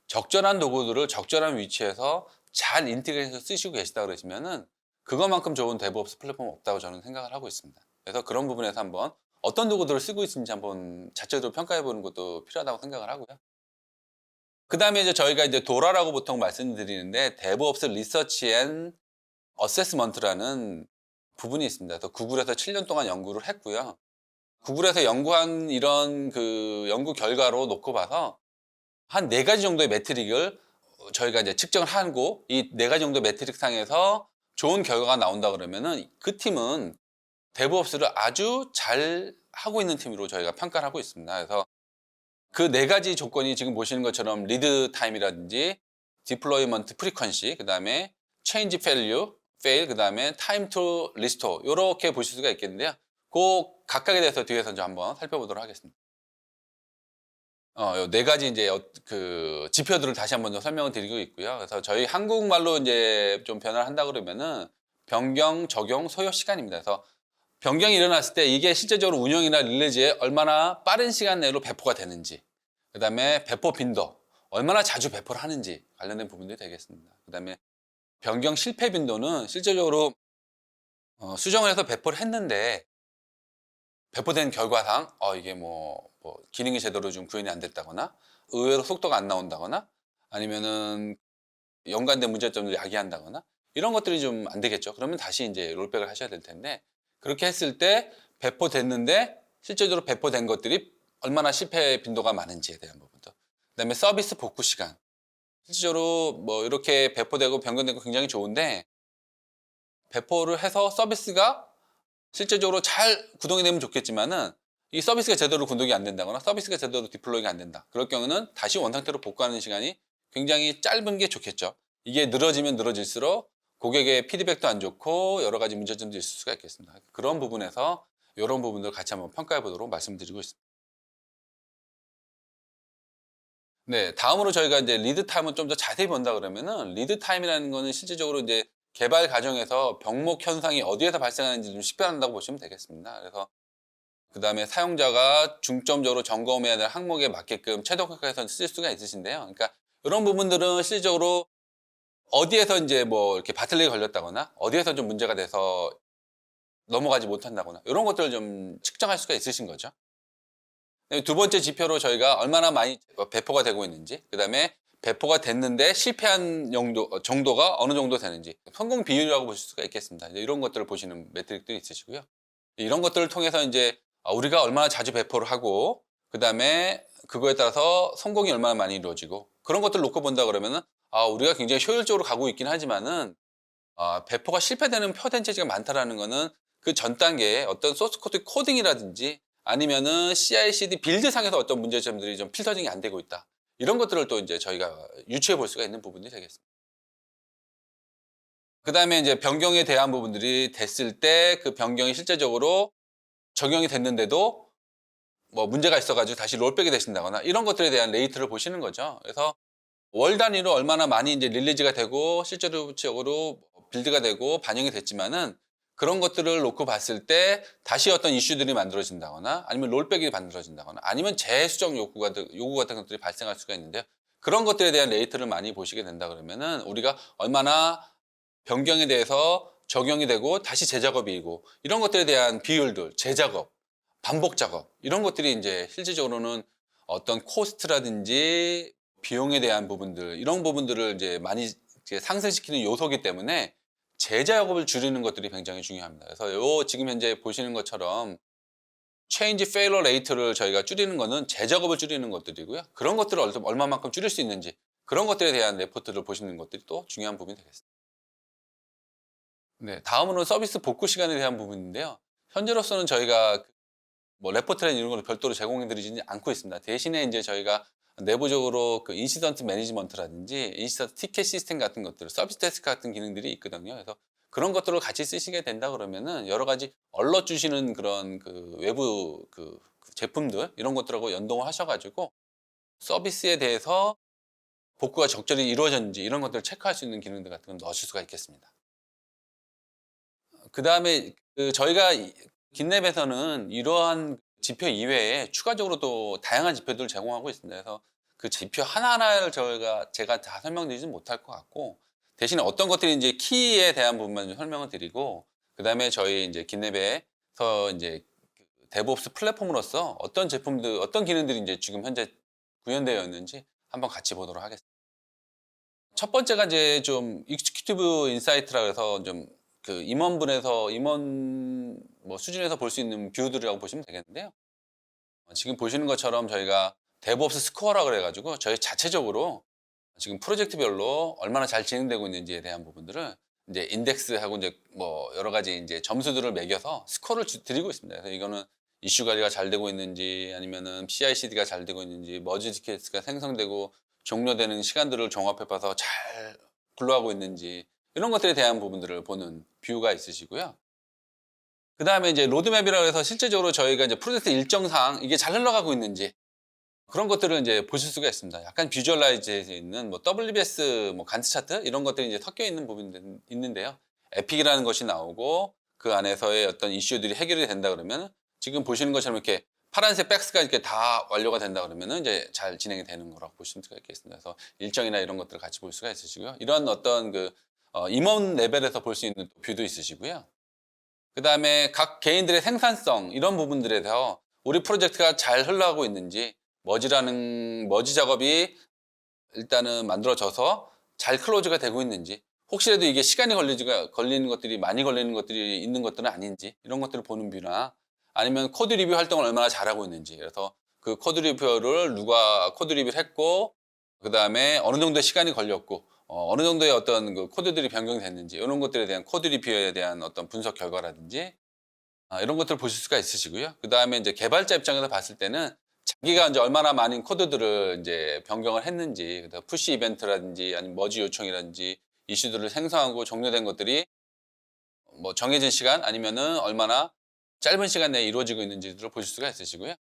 적절한 도구들을 적절한 위치에서 잘 인테그레이션해서 쓰시고 계시다 그러시면은 그것만큼 좋은 데브옵스 플랫폼 없다고 저는 생각을 하고 있습니다. 그래서 그런 부분에서 한번 어떤 도구들을 쓰고 있는지 한번 자체적으로 평가해 보는 것도 필요하다고 생각을 하고요. 그 다음에 이제 저희가 이제 도라라고 보통 말씀드리는데 데브옵스 리서치 앤 어세스먼트라는 부분이 있습니다. 그래서 구글에서 7년 동안 연구를 했고요. 구글에서 연구한 이런 그 연구 결과로 놓고 봐서 한 4가지 정도의 매트릭을 저희가 이제 측정을 하고 이 4가지 정도 매트릭 상에서 좋은 결과가 나온다 그러면은 그 팀은 데브옵스를 아주 잘 하고 있는 팀으로 저희가 평가를 하고 있습니다. 그래서 그 4가지 조건이 지금 보시는 것처럼 리드 타임이라든지 디플로이먼트 프리퀀시, 그다음에 change fail, 그 다음에 time to restore 이렇게 보실 수가 있겠는데요. 그 각각에 대해서 뒤에서 좀 한번 살펴보도록 하겠습니다. 요 네 가지 이제 그 지표들을 다시 한번 좀 설명을 드리고 있고요. 그래서 저희 한국말로 이제 좀 변화를 한다 그러면은 변경, 적용, 소요 시간입니다. 그래서 변경이 일어났을 때 이게 실제적으로 운영이나 릴리즈에 얼마나 빠른 시간 내로 배포가 되는지, 그 다음에 배포 빈도, 얼마나 자주 배포를 하는지 관련된 부분들이 되겠습니다. 그 다음에 변경 실패 빈도는 실제적으로 수정을 해서 배포를 했는데 배포된 결과상 이게 뭐 기능이 제대로 좀 구현이 안 됐다거나 의외로 속도가 안 나온다거나 아니면은 연관된 문제점을 야기한다거나 이런 것들이 좀 안 되겠죠. 그러면 다시 이제 롤백을 하셔야 될 텐데 그렇게 했을 때 배포됐는데 실제적으로 배포된 것들이 얼마나 실패 빈도가 많은지에 대한 부분도, 그다음에 서비스 복구 시간, 실제적으로 뭐 이렇게 배포되고 변경되고 굉장히 좋은데 배포를 해서 서비스가 실제적으로 잘 구동이 되면 좋겠지만은 이 서비스가 제대로 구동이 안 된다거나 서비스가 제대로 디플로이가 안 된다. 그럴 경우는 다시 원상태로 복구하는 시간이 굉장히 짧은 게 좋겠죠. 이게 늘어지면 늘어질수록 고객의 피드백도 안 좋고 여러 가지 문제점도 있을 수가 있겠습니다. 그런 부분에서 이런 부분들 같이 한번 평가해 보도록 말씀드리고 있습니다. 네, 다음으로 저희가 이제 리드 타임을 좀 더 자세히 본다 그러면은 리드 타임이라는 거는 실질적으로 이제 개발 과정에서 병목 현상이 어디에서 발생하는지 좀 식별한다고 보시면 되겠습니다. 그래서 그 다음에 사용자가 중점적으로 점검해야 될 항목에 맞게끔 최적화해서 쓸 수가 있으신데요. 그러니까 이런 부분들은 실질적으로 어디에서 이제 뭐 이렇게 바틀렉이 걸렸다거나 어디에서 좀 문제가 돼서 넘어가지 못한다거나 이런 것들을 좀 측정할 수가 있으신 거죠. 두 번째 지표로 저희가 얼마나 많이 배포가 되고 있는지, 그 다음에 배포가 됐는데 실패한 정도가 어느 정도 되는지, 성공 비율이라고 보실 수가 있겠습니다. 이제 이런 것들을 보시는 매트릭들이 있으시고요. 이런 것들을 통해서 이제 우리가 얼마나 자주 배포를 하고, 그 다음에 그거에 따라서 성공이 얼마나 많이 이루어지고, 그런 것들을 놓고 본다 그러면은 우리가 굉장히 효율적으로 가고 있긴 하지만은 배포가 실패되는 퍼센티지가 많다라는 거는 그 전 단계에 어떤 소스 코드 코딩이라든지 아니면은 CI/CD 빌드 상에서 어떤 문제점들이 좀 필터링이 안 되고 있다. 이런 것들을 또 이제 저희가 유추해 볼 수가 있는 부분이 되겠습니다. 그 다음에 이제 변경에 대한 부분들이 됐을 때 그 변경이 실제적으로 적용이 됐는데도 뭐 문제가 있어가지고 다시 롤백이 되신다거나 이런 것들에 대한 레이트를 보시는 거죠. 그래서 월 단위로 얼마나 많이 이제 릴리즈가 되고 실제적으로 빌드가 되고 반영이 됐지만은 그런 것들을 놓고 봤을 때 다시 어떤 이슈들이 만들어진다거나 아니면 롤백이 만들어진다거나 아니면 재수정 요구 같은 것들이 발생할 수가 있는데요. 그런 것들에 대한 레이트를 많이 보시게 된다 그러면은 우리가 얼마나 변경에 대해서 적용이 되고 다시 재작업이고 이런 것들에 대한 비율들, 재작업, 반복 작업 이런 것들이 이제 실질적으로는 어떤 코스트라든지 비용에 대한 부분들 이런 부분들을 이제 많이 이제 상승시키는 요소이기 때문에 재작업을 줄이는 것들이 굉장히 중요합니다. 그래서 요 지금 현재 보시는 것처럼 change failure rate를 저희가 줄이는 거는 재작업을 줄이는 것들이고요. 그런 것들을 얼마만큼 줄일 수 있는지 그런 것들에 대한 레포트를 보시는 것들이 또 중요한 부분이 되겠습니다. 네, 다음으로는 서비스 복구 시간에 대한 부분인데요. 현재로서는 저희가 뭐 레포트나 이런 걸 별도로 제공해 드리지는 않고 있습니다. 대신에 이제 저희가 내부적으로 그 인시던트 매니지먼트라든지 인시던트 티켓 시스템 같은 것들, 서비스 데스크 같은 기능들이 있거든요. 그래서 그런 것들을 같이 쓰시게 된다 그러면은 여러 가지 얼럿 주시는 그런 그 외부 그 제품들 이런 것들하고 연동을 하셔가지고 서비스에 대해서 복구가 적절히 이루어졌는지 이런 것들을 체크할 수 있는 기능들 같은 걸 넣으실 수가 있겠습니다. 그 다음에 저희가 긴랩에서는 이러한 지표 이외에 추가적으로 또 다양한 지표들을 제공하고 있습니다. 그래서 그 지표 하나하나를 제가 다 설명드리지는 못할 것 같고 대신에 어떤 것들이 이제 키에 대한 부분만 좀 설명을 드리고 그 다음에 저희 이제 긴랩에서 이제 데브옵스 플랫폼으로서 어떤 제품들, 어떤 기능들이 이제 지금 현재 구현되어 있는지 한번 같이 보도록 하겠습니다. 첫 번째가 이제 좀 익스큐티브 인사이트라 그래서 좀 그 임원 뭐 수준에서 볼 수 있는 뷰들이라고 보시면 되겠는데요. 지금 보시는 것처럼 저희가 데브옵스 스코어라 그래가지고 저희 자체적으로 지금 프로젝트별로 얼마나 잘 진행되고 있는지에 대한 부분들을 이제 인덱스하고 이제 뭐 여러 가지 이제 점수들을 매겨서 스코어를 드리고 있습니다. 그래서 이거는 이슈 관리가 잘 되고 있는지 아니면은 CI/CD가 잘 되고 있는지 머지 티켓가 생성되고 종료되는 시간들을 종합해 봐서 잘 굴러가고 있는지 이런 것들에 대한 부분들을 보는 뷰가 있으시고요. 그 다음에 이제 로드맵이라고 해서 실제적으로 저희가 이제 프로젝트 일정상 이게 잘 흘러가고 있는지 그런 것들을 이제 보실 수가 있습니다. 약간 비주얼라이즈에 있는 뭐 WBS 뭐 간트 차트 이런 것들이 이제 섞여 있는 부분이 있는데요. 에픽이라는 것이 나오고 그 안에서의 어떤 이슈들이 해결이 된다 그러면 지금 보시는 것처럼 이렇게 파란색 백스가 이렇게 다 완료가 된다 그러면은 이제 잘 진행이 되는 거라고 보시면 수가 있겠습니다. 그래서 일정이나 이런 것들을 같이 볼 수가 있으시고요. 이런 어떤 그 임원 레벨에서 볼 수 있는 뷰도 있으시고요. 그 다음에 각 개인들의 생산성 이런 부분들에 대해서 우리 프로젝트가 잘 흘러가고 있는지 머지 작업이 일단은 만들어져서 잘 클로즈가 되고 있는지 혹시라도 이게 시간이 걸리는 것들이 많이 걸리는 것들이 있는 것들은 아닌지 이런 것들을 보는 뷰나 아니면 코드 리뷰 활동을 얼마나 잘하고 있는지 그래서 그 코드 리뷰를 누가 코드 리뷰를 했고 그 다음에 어느 정도 시간이 걸렸고 어느 정도의 어떤 그 코드들이 변경이 됐는지 이런 것들에 대한 코드 리뷰에 대한 어떤 분석 결과라든지 이런 것들을 보실 수가 있으시고요. 그 다음에 이제 개발자 입장에서 봤을 때는 자기가 이제 얼마나 많은 코드들을 이제 변경을 했는지, 그다음 푸시 이벤트라든지 아니면 머지 요청이라든지 이슈들을 생성하고 종료된 것들이 뭐 정해진 시간 아니면은 얼마나 짧은 시간 내에 이루어지고 있는지를 보실 수가 있으시고요.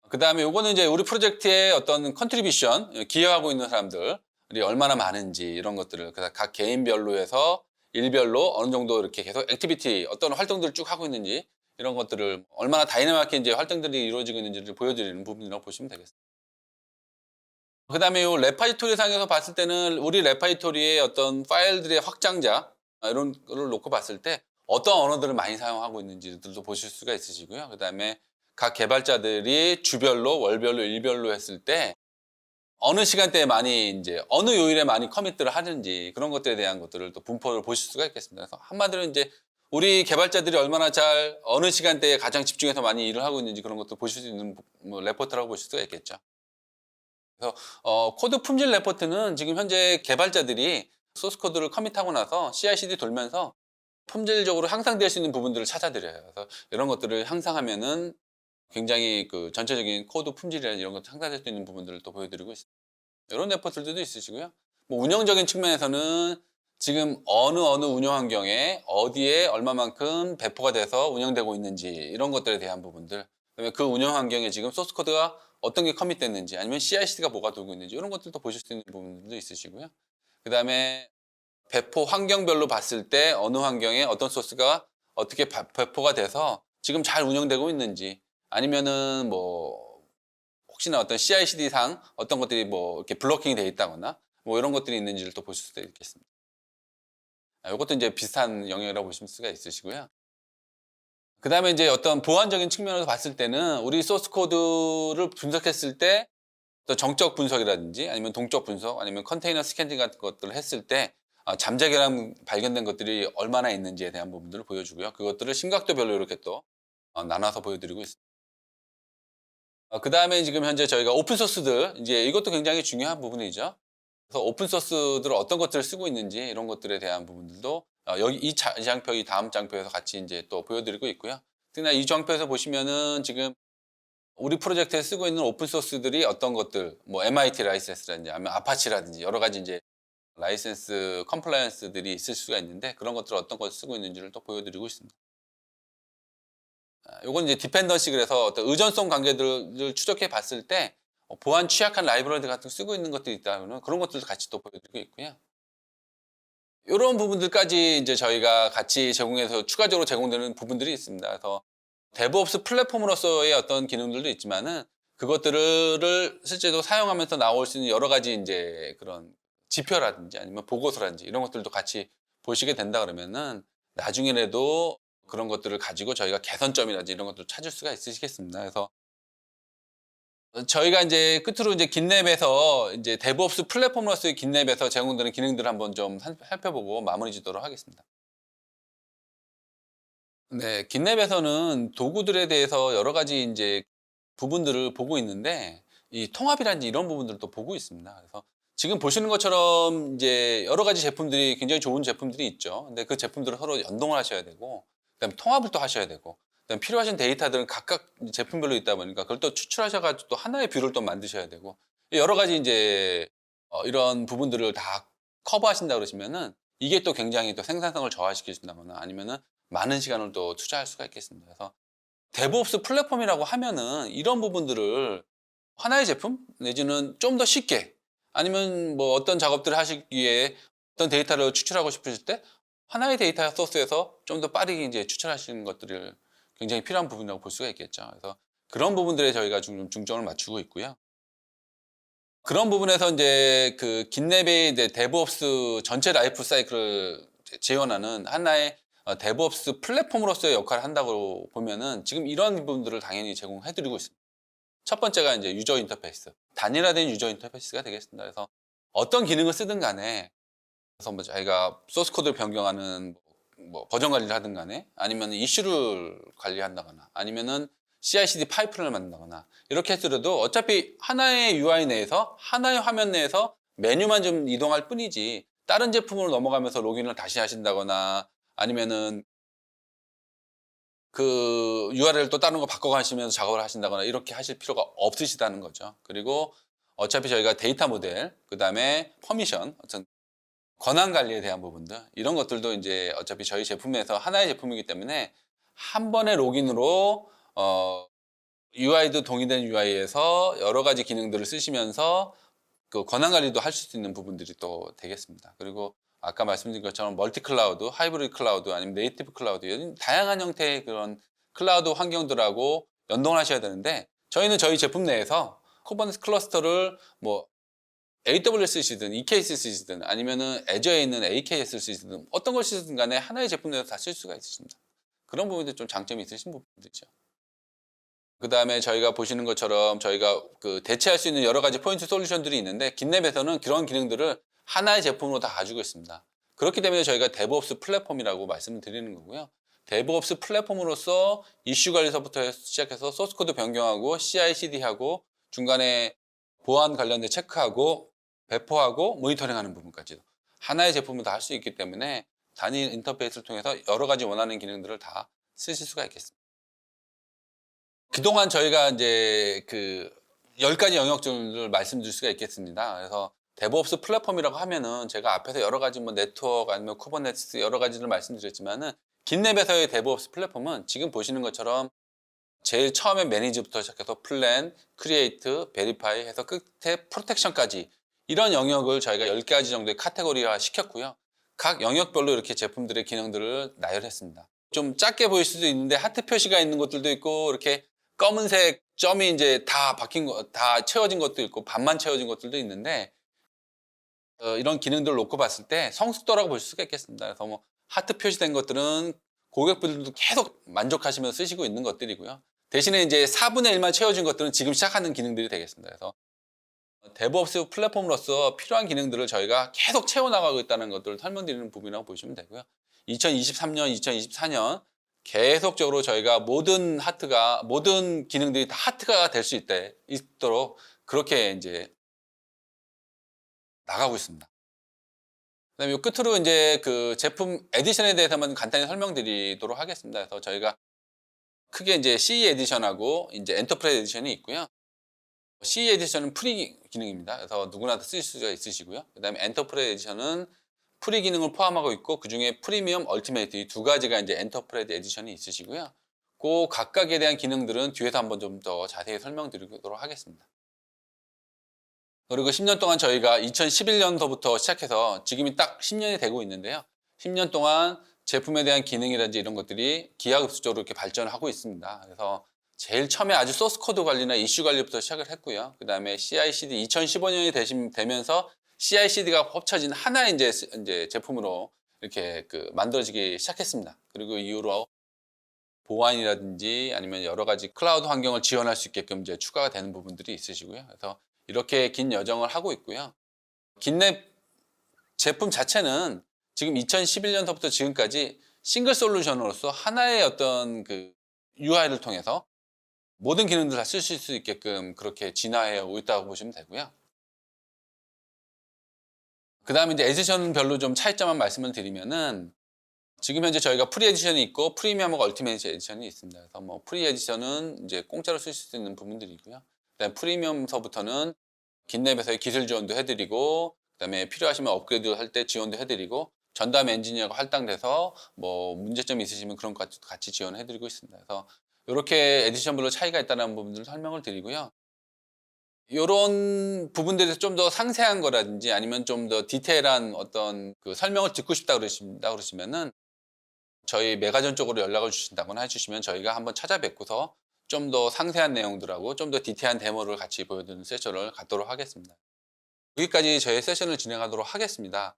그 다음에 요거는 이제 우리 프로젝트의 어떤 컨트리뷰션, 기여하고 있는 사람들이 얼마나 많은지 이런 것들을 각 개인별로 해서 일별로 어느 정도 이렇게 계속 액티비티, 어떤 활동들을 쭉 하고 있는지 이런 것들을 얼마나 다이내믹하게 이제 활동들이 이루어지고 있는지를 보여드리는 부분이라고 보시면 되겠습니다. 그 다음에 요 레파지토리 상에서 봤을 때는 우리 레파지토리의 어떤 파일들의 확장자, 이런 거를 놓고 봤을 때 어떤 언어들을 많이 사용하고 있는지들도 보실 수가 있으시고요. 그 다음에 각 개발자들이 주별로, 월별로, 일별로 했을 때 어느 시간대에 많이 이제 어느 요일에 많이 커밋들을 하는지 그런 것들에 대한 것들을 또 분포를 보실 수가 있겠습니다. 그래서 한마디로 이제 우리 개발자들이 얼마나 잘 어느 시간대에 가장 집중해서 많이 일을 하고 있는지 그런 것도 보실 수 있는 뭐 레포트라고 보실 수가 있겠죠. 그래서 코드 품질 레포트는 지금 현재 개발자들이 소스 코드를 커밋하고 나서 CI/CD 돌면서 품질적으로 향상될 수 있는 부분들을 찾아드려요. 그래서 이런 것들을 향상하면은 굉장히 그 전체적인 코드 품질이나 이런 것도 향상될 수 있는 부분들을 또 보여드리고 있습니다. 이런 레포트들도 있으시고요. 뭐 운영적인 측면에서는 지금 어느 운영 환경에 어디에 얼마만큼 배포가 돼서 운영되고 있는지 이런 것들에 대한 부분들 그다음에 그 운영 환경에 지금 소스 코드가 어떤 게 커밋됐는지 아니면 CI/CD가 뭐가 돌고 있는지 이런 것들도 보실 수 있는 부분들도 있으시고요. 그다음에 배포 환경별로 봤을 때 어느 환경에 어떤 소스가 어떻게 배포가 돼서 지금 잘 운영되고 있는지 아니면은 뭐 혹시나 어떤 CI/CD 상 어떤 것들이 뭐 이렇게 블로킹이 돼 있다거나 뭐 이런 것들이 있는지를 또 보실 수도 있겠습니다. 이것도 이제 비슷한 영역이라고 보실 수가 있으시고요. 그다음에 이제 어떤 보안적인 측면에서 봤을 때는 우리 소스 코드를 분석했을 때 또 정적 분석이라든지 아니면 동적 분석 아니면 컨테이너 스캐닝 같은 것들을 했을 때 잠재계랑 발견된 것들이 얼마나 있는지에 대한 부분들을 보여주고요. 그것들을 심각도별로 이렇게 또 나눠서 보여드리고 있습니다. 그다음에 지금 현재 저희가 오픈 소스들 이제 이것도 굉장히 중요한 부분이죠. 그래서 오픈 소스들을 어떤 것들을 쓰고 있는지 이런 것들에 대한 부분들도 여기 이 장표, 이 다음 장표에서 같이 이제 또 보여드리고 있고요. 특히나 이 장표에서 보시면은 지금 우리 프로젝트에 쓰고 있는 오픈 소스들이 어떤 것들, 뭐 MIT 라이센스라든지 아니면 아파치라든지 여러 가지 이제 라이센스 컴플라이언스들이 있을 수가 있는데 그런 것들을 어떤 걸 쓰고 있는지를 또 보여드리고 있습니다. 요건 이제 디펜던시 그래서 어떤 의존성 관계들을 추적해 봤을 때 보안 취약한 라이브러리 같은 거 쓰고 있는 것들이 있다면 그런 것들도 같이 또 보여드리고 있고요. 이런 부분들까지 이제 저희가 같이 제공해서 추가적으로 제공되는 부분들이 있습니다. 그래서 데브옵스 플랫폼으로서의 어떤 기능들도 있지만은 그것들을 실제로 사용하면서 나올 수 있는 여러 가지 이제 그런 지표라든지 아니면 보고서라든지 이런 것들도 같이 보시게 된다 그러면은 나중에라도 그런 것들을 가지고 저희가 개선점이라든지 이런 것들을 찾을 수가 있으시겠습니다. 그래서 저희가 이제 끝으로 이제 긴랩에서 이제 데브옵스 플랫폼으로서의 긴랩에서 제공되는 기능들을 한번 좀 살펴보고 마무리 짓도록 하겠습니다. 네, 긴랩에서는 도구들에 대해서 여러 가지 이제 부분들을 보고 있는데 이 통합이라든지 이런 부분들도 보고 있습니다. 그래서 지금 보시는 것처럼 이제 여러 가지 제품들이 굉장히 좋은 제품들이 있죠. 근데 그 제품들을 서로 연동을 하셔야 되고 그다음에 통합을 또 하셔야 되고 그다음에 필요하신 데이터들은 각각 제품별로 있다 보니까 그걸 또 추출하셔가지고 또 하나의 뷰를 또 만드셔야 되고 여러 가지 이제 이런 부분들을 다 커버하신다 그러시면은 이게 또 굉장히 또 생산성을 저하시킨다거나 아니면은 많은 시간을 또 투자할 수가 있겠습니다. 그래서 데브옵스 플랫폼이라고 하면은 이런 부분들을 하나의 제품 내지는 좀 더 쉽게 아니면 뭐 어떤 작업들을 하시기에 어떤 데이터를 추출하고 싶으실 때 하나의 데이터 소스에서 좀 더 빠르게 이제 추출하시는 것들을 굉장히 필요한 부분이라고 볼 수가 있겠죠. 그래서 그런 부분들에 저희가 좀 중점을 맞추고 있고요. 그런 부분에서 이제 그 긴랩의 이제 데브옵스 전체 라이프 사이클을 지원하는 하나의 데브옵스 플랫폼으로서의 역할을 한다고 보면은 지금 이런 부분들을 당연히 제공해 드리고 있습니다. 첫 번째가 이제 유저 인터페이스, 단일화된 유저 인터페이스가 되겠습니다. 그래서 어떤 기능을 쓰든 간에 그래서 뭐 저희가 소스 코드를 변경하는 뭐 버전 관리를 하든 간에 아니면 이슈를 관리한다거나 아니면은 CI/CD 파이프를 만든다거나 이렇게 했더라도 어차피 하나의 UI 내에서 하나의 화면 내에서 메뉴만 좀 이동할 뿐이지 다른 제품으로 넘어가면서 로그인을 다시 하신다거나 아니면은 그 URL 또 다른 거 바꿔가시면서 작업을 하신다거나 이렇게 하실 필요가 없으시다는 거죠. 그리고 어차피 저희가 데이터 모델, 그 다음에 퍼미션, 어떤 권한 관리에 대한 부분들 이런 것들도 이제 어차피 저희 제품에서 하나의 제품이기 때문에 한 번의 로그인으로 UI도 동일된 UI에서 여러 가지 기능들을 쓰시면서 그 권한 관리도 하실 수 있는 부분들이 또 되겠습니다. 그리고 아까 말씀드린 것처럼 멀티 클라우드, 하이브리드 클라우드 아니면 네이티브 클라우드 이런 다양한 형태의 그런 클라우드 환경들하고 연동하셔야 되는데 저희는 저희 제품 내에서 쿠버네티스 클러스터를 뭐 AWS 쓰시든 EKS 쓰시든 아니면은 애저에 있는 AKS 쓰시든 어떤 걸 쓰시든 간에 하나의 제품 내에서 다 쓸 수가 있으십니다. 그런 부분들 좀 장점이 있으신 부분들이죠. 그 다음에 저희가 보시는 것처럼 저희가 그 대체할 수 있는 여러 가지 포인트 솔루션들이 있는데 긴랩에서는 그런 기능들을 하나의 제품으로 다 가지고 있습니다. 그렇기 때문에 저희가 데브옵스 플랫폼이라고 말씀을 드리는 거고요. 데브옵스 플랫폼으로서 이슈 관리서부터 시작해서 소스코드 변경하고 CI/CD하고 중간에 보안 관련된 체크하고 배포하고 모니터링하는 부분까지도 하나의 제품으로 다 할 수 있기 때문에 단일 인터페이스를 통해서 여러 가지 원하는 기능들을 다 쓰실 수가 있겠습니다. 그동안 저희가 이제 그 10가지 영역들을 말씀드릴 수가 있겠습니다. 그래서 데브옵스 플랫폼이라고 하면은 제가 앞에서 여러 가지 뭐 네트워크 아니면 쿠버네티스 여러 가지를 말씀드렸지만은 긴랩에서의 데브옵스 플랫폼은 지금 보시는 것처럼 제일 처음에 매니지부터 시작해서 플랜, 크리에이트, 베리파이 해서 끝에 프로텍션까지 이런 영역을 저희가 10가지 정도의 카테고리화 시켰고요. 각 영역별로 이렇게 제품들의 기능들을 나열했습니다. 좀 작게 보일 수도 있는데 하트 표시가 있는 것들도 있고 이렇게 검은색 점이 이제 다 바뀐 거, 다 채워진 것도 있고 반만 채워진 것들도 있는데 이런 기능들을 놓고 봤을 때 성숙도라고 볼 수가 있겠습니다. 그래서 뭐 하트 표시된 것들은 고객분들도 계속 만족하시면서 쓰시고 있는 것들이고요. 대신에 이제 4분의 1만 채워진 것들은 지금 시작하는 기능들이 되겠습니다. 그래서 데브옵스 플랫폼으로서 필요한 기능들을 저희가 계속 채워나가고 있다는 것들을 설명드리는 부분이라고 보시면 되고요. 2023년, 2024년 계속적으로 저희가 모든 기능들이 다 하트가 될 수 있도록 그렇게 이제 나가고 있습니다. 그다음에 요 끝으로 이제 그 제품 에디션에 대해서만 간단히 설명드리도록 하겠습니다. 그래서 저희가 크게 이제 CE 에디션하고 이제 엔터프라이즈 에디션이 있고요. CE 에디션은 프리 기능입니다. 그래서 누구나 다 쓸 수가 있으시고요. 그다음에 엔터프라이즈 에디션은 프리 기능을 포함하고 있고 그 중에 프리미엄, 얼티메이트 이 두 가지가 이제 엔터프라이즈 에디션이 있으시고요. 그 각각에 대한 기능들은 뒤에서 한번 좀 더 자세히 설명드리도록 하겠습니다. 그리고 10년 동안 저희가 2011년도부터 시작해서 지금이 딱 10년이 되고 있는데요. 10년 동안 제품에 대한 기능이라든지 이런 것들이 기하급수적으로 이렇게 발전을 하고 있습니다. 그래서 제일 처음에 아주 소스 코드 관리나 이슈 관리부터 시작을 했고요. 그 다음에 CI/CD 2015년이 되면서 CI/CD가 합쳐진 하나의 이제 제품으로 이렇게 그 만들어지기 시작했습니다. 그리고 이후로 보안이라든지 아니면 여러 가지 클라우드 환경을 지원할 수 있게끔 이제 추가가 되는 부분들이 있으시고요. 그래서 이렇게 긴 여정을 하고 있고요. 긴랩 제품 자체는 지금 2011년부터 지금까지 싱글 솔루션으로서 하나의 어떤 그 UI를 통해서 모든 기능들 다 쓰실 수 있게끔 그렇게 진화해 오고 있다고 보시면 되고요. 그 다음에 이제 에디션별로 좀 차이점만 말씀을 드리면은 지금 현재 저희가 프리 에디션이 있고 프리미엄하고 얼티메이트 에디션이 있습니다. 그래서 뭐 프리 에디션은 이제 공짜로 쓰실 수 있는 부분들이고요. 그다음에 프리미엄서부터는 긴랩에서의 기술 지원도 해드리고 그다음에 필요하시면 업그레이드 할 때 지원도 해드리고 전담 엔지니어가 할당돼서 뭐 문제점이 있으시면 그런 것 같이 지원해 드리고 있습니다. 그래서 이렇게 에디션별로 차이가 있다는 부분들을 설명을 드리고요. 요런 부분들에 대해서 좀 더 상세한 거라든지 아니면 좀 더 디테일한 어떤 그 설명을 듣고 싶다 그러시면은 저희 메가전 쪽으로 연락을 주신다거나 해 주시면 저희가 한번 찾아뵙고서 좀 더 상세한 내용들하고 좀 더 디테일한 데모를 같이 보여드리는 세션을 갖도록 하겠습니다. 여기까지 저희 세션을 진행하도록 하겠습니다.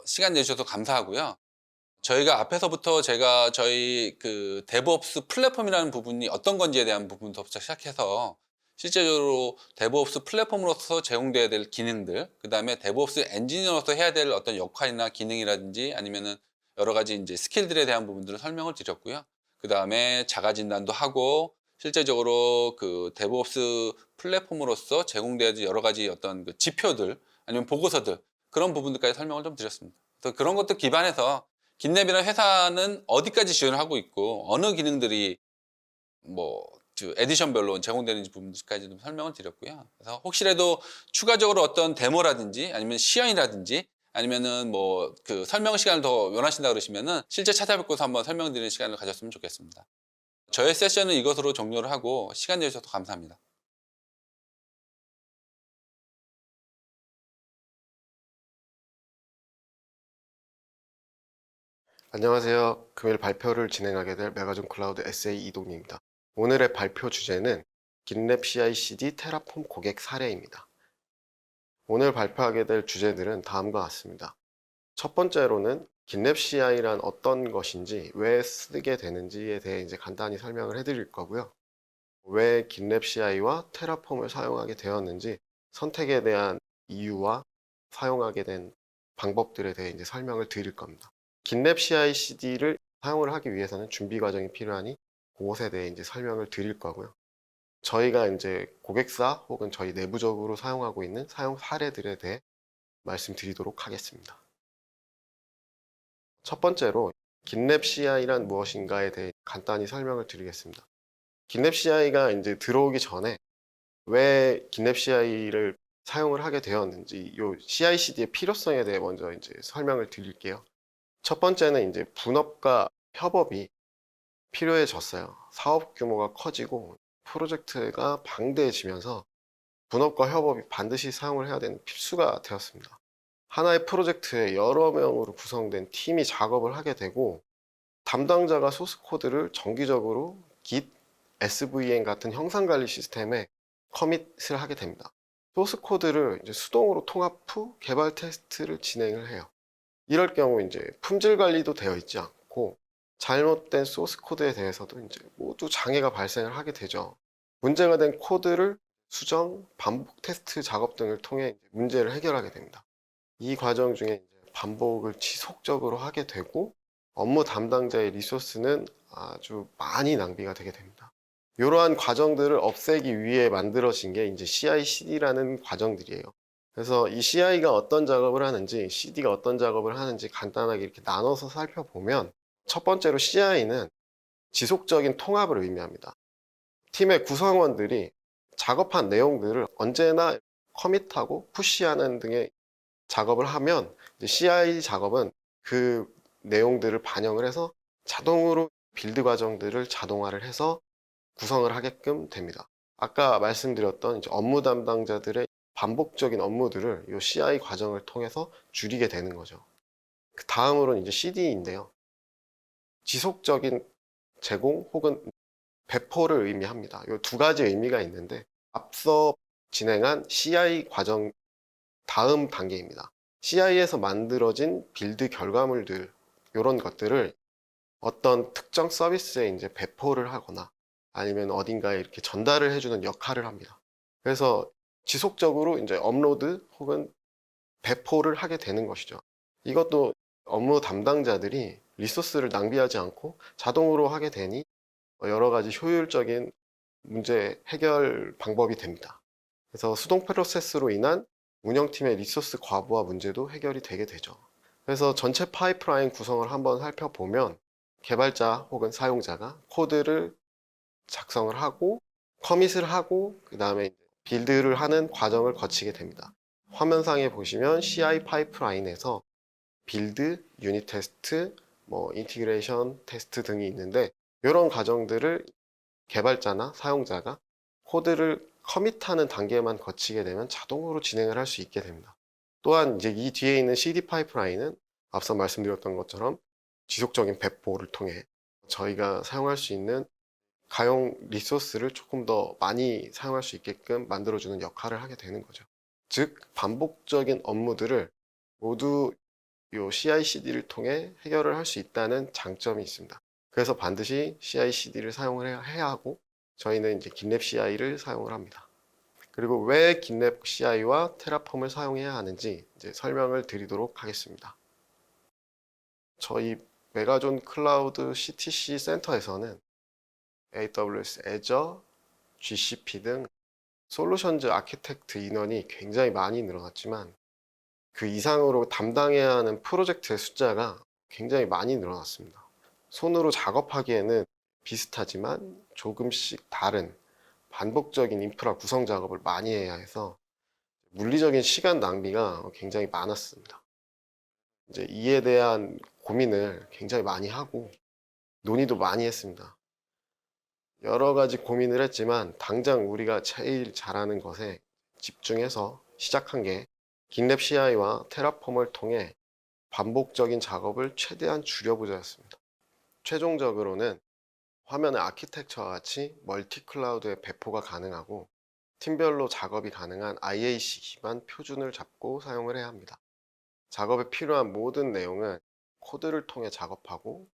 시간 내주셔서 감사하고요. 저희가 앞에서부터 제가 저희 그 데브옵스 플랫폼이라는 부분이 어떤 건지에 대한 부분부터 시작해서 실제적으로 데브옵스 플랫폼으로서 제공돼야 될 기능들, 그다음에 데브옵스 엔지니어로서 해야 될 어떤 역할이나 기능이라든지 아니면은 여러 가지 이제 스킬들에 대한 부분들을 설명을 드렸고요. 그다음에 자가 진단도 하고 실제적으로 그 데브옵스 플랫폼으로서 제공돼야 될 여러 가지 어떤 그 지표들 아니면 보고서들 그런 부분들까지 설명을 좀 드렸습니다. 그래서 그런 것들 기반해서 긴랩이라는 회사는 어디까지 지원을 하고 있고 어느 기능들이 뭐 에디션별로 제공되는지 부분까지 좀 설명을 드렸고요. 그래서 혹시라도 추가적으로 어떤 데모라든지 아니면 시연이라든지 아니면은 뭐 그 설명 시간을 더 원하신다 그러시면은 실제 찾아뵙고서 한번 설명드리는 시간을 가졌으면 좋겠습니다. 저의 세션은 이것으로 종료를 하고 시간 내주셔서 감사합니다. 안녕하세요. 금일 발표를 진행하게 될 메가존 클라우드 SA 이동입니다. 오늘의 발표 주제는 긴랩 CI/CD 테라폼 고객 사례입니다. 오늘 발표하게 될 주제들은 다음과 같습니다. 첫 번째로는 긴랩 CI란 어떤 것인지, 왜 쓰게 되는지에 대해 이제 간단히 설명을 해드릴 거고요. 왜 긴랩 CI와 테라폼을 사용하게 되었는지, 선택에 대한 이유와 사용하게 된 방법들에 대해 이제 설명을 드릴 겁니다. 긴랩 CI/CD를 사용을 하기 위해서는 준비 과정이 필요하니 그것에 대해 이제 설명을 드릴 거고요. 저희가 이제 고객사 혹은 저희 내부적으로 사용하고 있는 사용 사례들에 대해 말씀드리도록 하겠습니다. 첫 번째로 긴랩 CI란 무엇인가에 대해 간단히 설명을 드리겠습니다. 긴랩 CI가 이제 들어오기 전에 왜 긴랩 CI를 사용을 하게 되었는지, 이 CI/CD의 필요성에 대해 먼저 이제 설명을 드릴게요. 첫 번째는 이제 분업과 협업이 필요해졌어요. 사업 규모가 커지고 프로젝트가 방대해지면서 분업과 협업이 반드시 사용을 해야 되는 필수가 되었습니다. 하나의 프로젝트에 여러 명으로 구성된 팀이 작업을 하게 되고 담당자가 소스 코드를 정기적으로 Git, SVN 같은 형상 관리 시스템에 커밋을 하게 됩니다. 소스 코드를 이제 수동으로 통합 후 개발 테스트를 진행을 해요. 이럴 경우 이제 품질 관리도 되어 있지 않고 잘못된 소스 코드에 대해서도 이제 모두 장애가 발생을 하게 되죠. 문제가 된 코드를 수정, 반복 테스트 작업 등을 통해 문제를 해결하게 됩니다. 이 과정 중에 이제 반복을 지속적으로 하게 되고 업무 담당자의 리소스는 아주 많이 낭비가 되게 됩니다. 이러한 과정들을 없애기 위해 만들어진 게 이제 CI/CD라는 과정들이에요. 그래서 이 CI가 어떤 작업을 하는지, CD가 어떤 작업을 하는지 간단하게 이렇게 나눠서 살펴보면 첫 번째로 CI는 지속적인 통합을 의미합니다. 팀의 구성원들이 작업한 내용들을 언제나 커밋하고 푸시하는 등의 작업을 하면 CI 작업은 그 내용들을 반영을 해서 자동으로 빌드 과정들을 자동화를 해서 구성을 하게끔 됩니다. 아까 말씀드렸던 이제 업무 담당자들의 반복적인 업무들을 이 CI 과정을 통해서 줄이게 되는 거죠. 그 다음으로는 이제 CD인데요. 지속적인 제공 혹은 배포를 의미합니다. 이 두 가지 의미가 있는데 앞서 진행한 CI 과정 다음 단계입니다. CI에서 만들어진 빌드 결과물들 이런 것들을 어떤 특정 서비스에 이제 배포를 하거나 아니면 어딘가에 이렇게 전달을 해주는 역할을 합니다. 그래서 지속적으로 이제 업로드 혹은 배포를 하게 되는 것이죠. 이것도 업무 담당자들이 리소스를 낭비하지 않고 자동으로 하게 되니 여러 가지 효율적인 문제 해결 방법이 됩니다. 그래서 수동 프로세스로 인한 운영팀의 리소스 과부하 문제도 해결이 되게 되죠. 그래서 전체 파이프라인 구성을 한번 살펴보면 개발자 혹은 사용자가 코드를 작성을 하고 커밋을 하고 그 다음에 빌드를 하는 과정을 거치게 됩니다. 화면상에 보시면 CI 파이프라인에서 빌드, 유닛 테스트, 인티그레이션 테스트 등이 있는데 이런 과정들을 개발자나 사용자가 코드를 커밋하는 단계만 거치게 되면 자동으로 진행을 할 수 있게 됩니다. 또한 이제 이 뒤에 있는 CD 파이프라인은 앞서 말씀드렸던 것처럼 지속적인 배포를 통해 저희가 사용할 수 있는 가용 리소스를 조금 더 많이 사용할 수 있게끔 만들어주는 역할을 하게 되는 거죠. 즉, 반복적인 업무들을 모두 이 CI/CD를 통해 해결을 할 수 있다는 장점이 있습니다. 그래서 반드시 CI/CD를 사용을 해야 하고 저희는 이제 GitLab CI를 사용을 합니다. 그리고 왜 GitLab CI와 테라폼을 사용해야 하는지 이제 설명을 드리도록 하겠습니다. 저희 메가존 클라우드 CTC 센터에서는 AWS Azure, GCP 등 솔루션즈 아키텍트 인원이 굉장히 많이 늘어났지만 그 이상으로 담당해야 하는 프로젝트의 숫자가 굉장히 많이 늘어났습니다. 손으로 작업하기에는 비슷하지만 조금씩 다른 반복적인 인프라 구성 작업을 많이 해야 해서 물리적인 시간 낭비가 굉장히 많았습니다. 이제 이에 대한 고민을 굉장히 많이 하고 논의도 많이 했습니다. 여러 가지 고민을 했지만 당장 우리가 제일 잘하는 것에 집중해서 시작한 게 GitLab CI와 테라폼을 통해 반복적인 작업을 최대한 줄여보자였습니다. 최종적으로는 화면의 아키텍처와 같이 멀티 클라우드의 배포가 가능하고 팀별로 작업이 가능한 IAC 기반 표준을 잡고 사용을 해야 합니다. 작업에 필요한 모든 내용은 코드를 통해 작업하고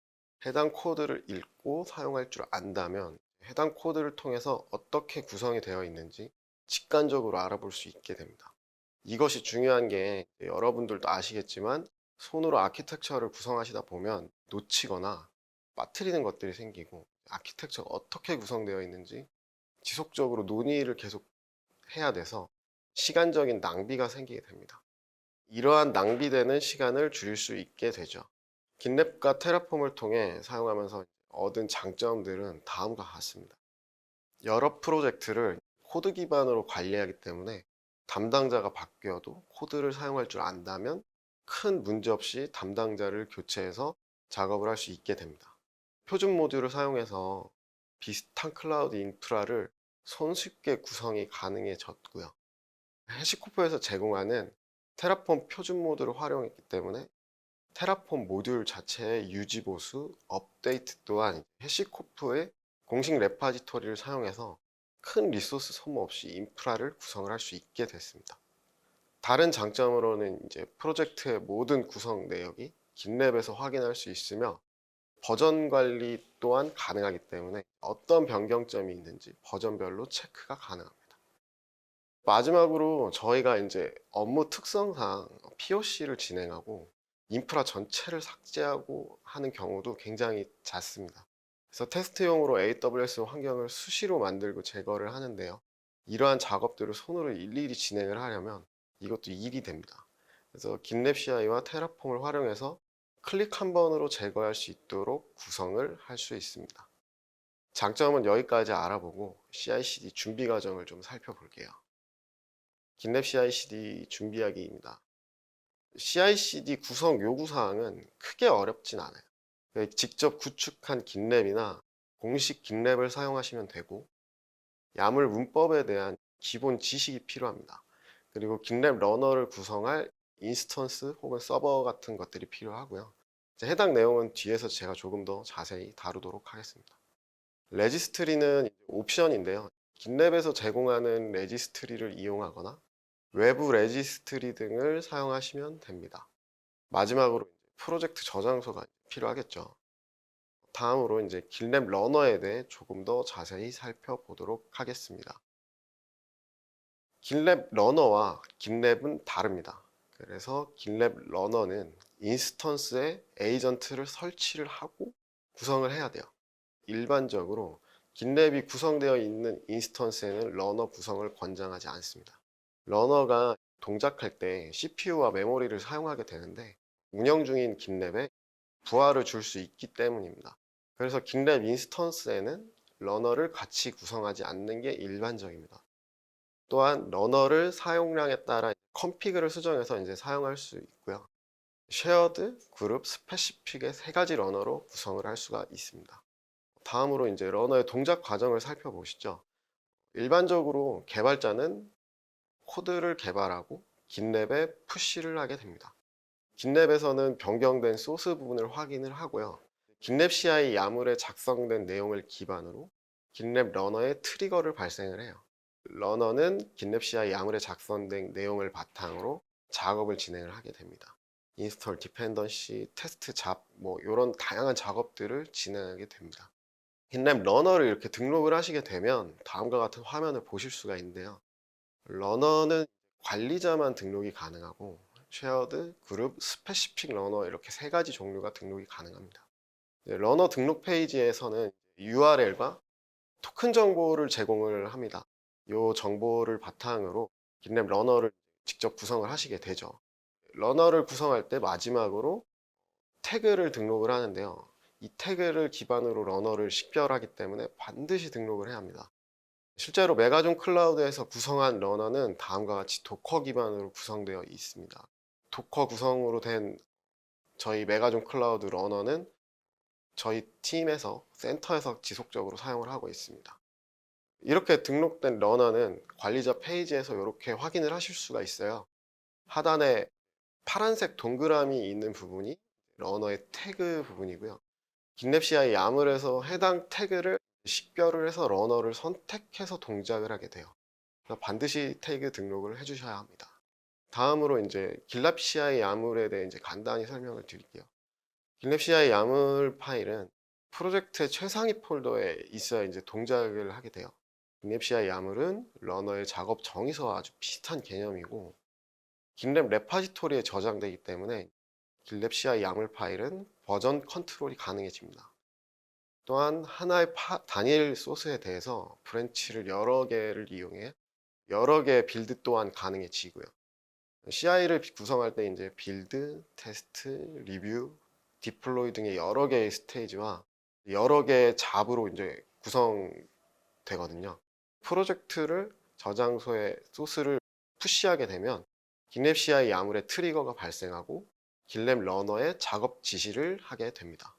해당 코드를 읽고 사용할 줄 안다면 해당 코드를 통해서 어떻게 구성이 되어 있는지 직관적으로 알아볼 수 있게 됩니다. 이것이 중요한 게 여러분들도 아시겠지만 손으로 아키텍처를 구성하시다 보면 놓치거나 빠뜨리는 것들이 생기고 아키텍처가 어떻게 구성되어 있는지 지속적으로 논의를 계속 해야 돼서 시간적인 낭비가 생기게 됩니다. 이러한 낭비되는 시간을 줄일 수 있게 되죠. GitLab과 테라폼을 통해 사용하면서 얻은 장점들은 다음과 같습니다. 여러 프로젝트를 코드 기반으로 관리하기 때문에 담당자가 바뀌어도 코드를 사용할 줄 안다면 큰 문제 없이 담당자를 교체해서 작업을 할 수 있게 됩니다. 표준 모듈을 사용해서 비슷한 클라우드 인프라를 손쉽게 구성이 가능해졌고요. 해시코프에서 제공하는 테라폼 표준 모듈을 활용했기 때문에 테라폼 모듈 자체의 유지 보수, 업데이트 또한 해시코프의 공식 레파지토리를 사용해서 큰 리소스 소모 없이 인프라를 구성을 할 수 있게 됐습니다. 다른 장점으로는 이제 프로젝트의 모든 구성 내역이 GitLab에서 확인할 수 있으며 버전 관리 또한 가능하기 때문에 어떤 변경점이 있는지 버전별로 체크가 가능합니다. 마지막으로 저희가 이제 업무 특성상 POC를 진행하고 인프라 전체를 삭제하고 하는 경우도 굉장히 잦습니다. 그래서 테스트용으로 AWS 환경을 수시로 만들고 제거를 하는데요. 이러한 작업들을 손으로 일일이 진행을 하려면 이것도 일이 됩니다. 그래서 GitLab CI와 테라폼을 활용해서 클릭 한 번으로 제거할 수 있도록 구성을 할 수 있습니다. 장점은 여기까지 알아보고 CI/CD 준비 과정을 좀 살펴볼게요. GitLab CI/CD 준비하기입니다. CI/CD 구성 요구사항은 크게 어렵진 않아요. 직접 구축한 GitLab이나 공식 GitLab을 사용하시면 되고 야물 문법에 대한 기본 지식이 필요합니다. 그리고 GitLab 러너를 구성할 인스턴스 혹은 서버 같은 것들이 필요하고요. 해당 내용은 뒤에서 제가 조금 더 자세히 다루도록 하겠습니다. 레지스트리는 옵션인데요. GitLab에서 제공하는 레지스트리를 이용하거나 외부 레지스트리 등을 사용하시면 됩니다. 마지막으로 프로젝트 저장소가 필요하겠죠. 다음으로 이제 GitLab 러너에 대해 조금 더 자세히 살펴보도록 하겠습니다. GitLab 러너와 GitLab은 다릅니다. 그래서 GitLab 러너는 인스턴스에 에이전트를 설치를 하고 구성을 해야 돼요. 일반적으로 GitLab이 구성되어 있는 인스턴스에는 러너 구성을 권장하지 않습니다. 러너가 동작할 때 CPU와 메모리를 사용하게 되는데 운영 중인 GitLab에 부하를 줄 수 있기 때문입니다. 그래서 GitLab 인스턴스에는 러너를 같이 구성하지 않는 게 일반적입니다. 또한 러너를 사용량에 따라 컨피그를 수정해서 이제 사용할 수 있고요. 쉐어드, 그룹, 스페시픽의 세 가지 러너로 구성을 할 수가 있습니다. 다음으로 이제 러너의 동작 과정을 살펴보시죠. 일반적으로 개발자는 코드를 개발하고 깃랩에 푸시를 하게 됩니다. 깃랩에서는 변경된 소스 부분을 확인을 하고요. 깃랩 CI 야물에 작성된 내용을 기반으로 깃랩 러너의 트리거를 발생을 해요. 러너는 깃랩 CI 야물에 작성된 내용을 바탕으로 작업을 진행을 하게 됩니다. 인스톨, 디펜던시, 테스트 잡, 이런 다양한 작업들을 진행하게 됩니다. 깃랩 러너를 이렇게 등록을 하시게 되면 다음과 같은 화면을 보실 수가 있는데요. 러너는 관리자만 등록이 가능하고 쉐어드, 그룹, 스페시픽 러너 이렇게 세 가지 종류가 등록이 가능합니다. 러너 등록 페이지에서는 URL과 토큰 정보를 제공을 합니다. 이 정보를 바탕으로 깃랩 러너를 직접 구성을 하시게 되죠. 러너를 구성할 때 마지막으로 태그를 등록을 하는데요. 이 태그를 기반으로 러너를 식별하기 때문에 반드시 등록을 해야 합니다. 실제로 메가존 클라우드에서 구성한 러너는 다음과 같이 도커 기반으로 구성되어 있습니다. 도커 구성으로 된 저희 메가존 클라우드 러너는 저희 팀에서 센터에서 지속적으로 사용을 하고 있습니다. 이렇게 등록된 러너는 관리자 페이지에서 이렇게 확인을 하실 수가 있어요. 하단에 파란색 동그라미 있는 부분이 러너의 태그 부분이고요. 깃랩 CI 야물에서 해당 태그를 식별을 해서 러너를 선택해서 동작을 하게 돼요. 그래서 반드시 태그 등록을 해주셔야 합니다. 다음으로 이제 깃랩 CI 야물에 대해 이제 간단히 설명을 드릴게요. 깃랩 CI 야물 파일은 프로젝트의 최상위 폴더에 있어야 이제 동작을 하게 돼요. 깃랩 CI 야물은 러너의 작업 정의서와 아주 비슷한 개념이고 깃랩 레파지토리에 저장되기 때문에 깃랩 CI 야물 파일은 버전 컨트롤이 가능해집니다. 또한 하나의 단일 소스에 대해서 브랜치를 여러 개를 이용해 여러 개의 빌드 또한 가능해지고요. CI를 구성할 때 이제 빌드, 테스트, 리뷰, 디플로이 등의 여러 개의 스테이지와 여러 개의 잡으로 이제 구성되거든요. 프로젝트를 저장소에 소스를 푸시하게 되면 깃랩 CI 야물의 트리거가 발생하고 깃랩 러너의 작업 지시를 하게 됩니다.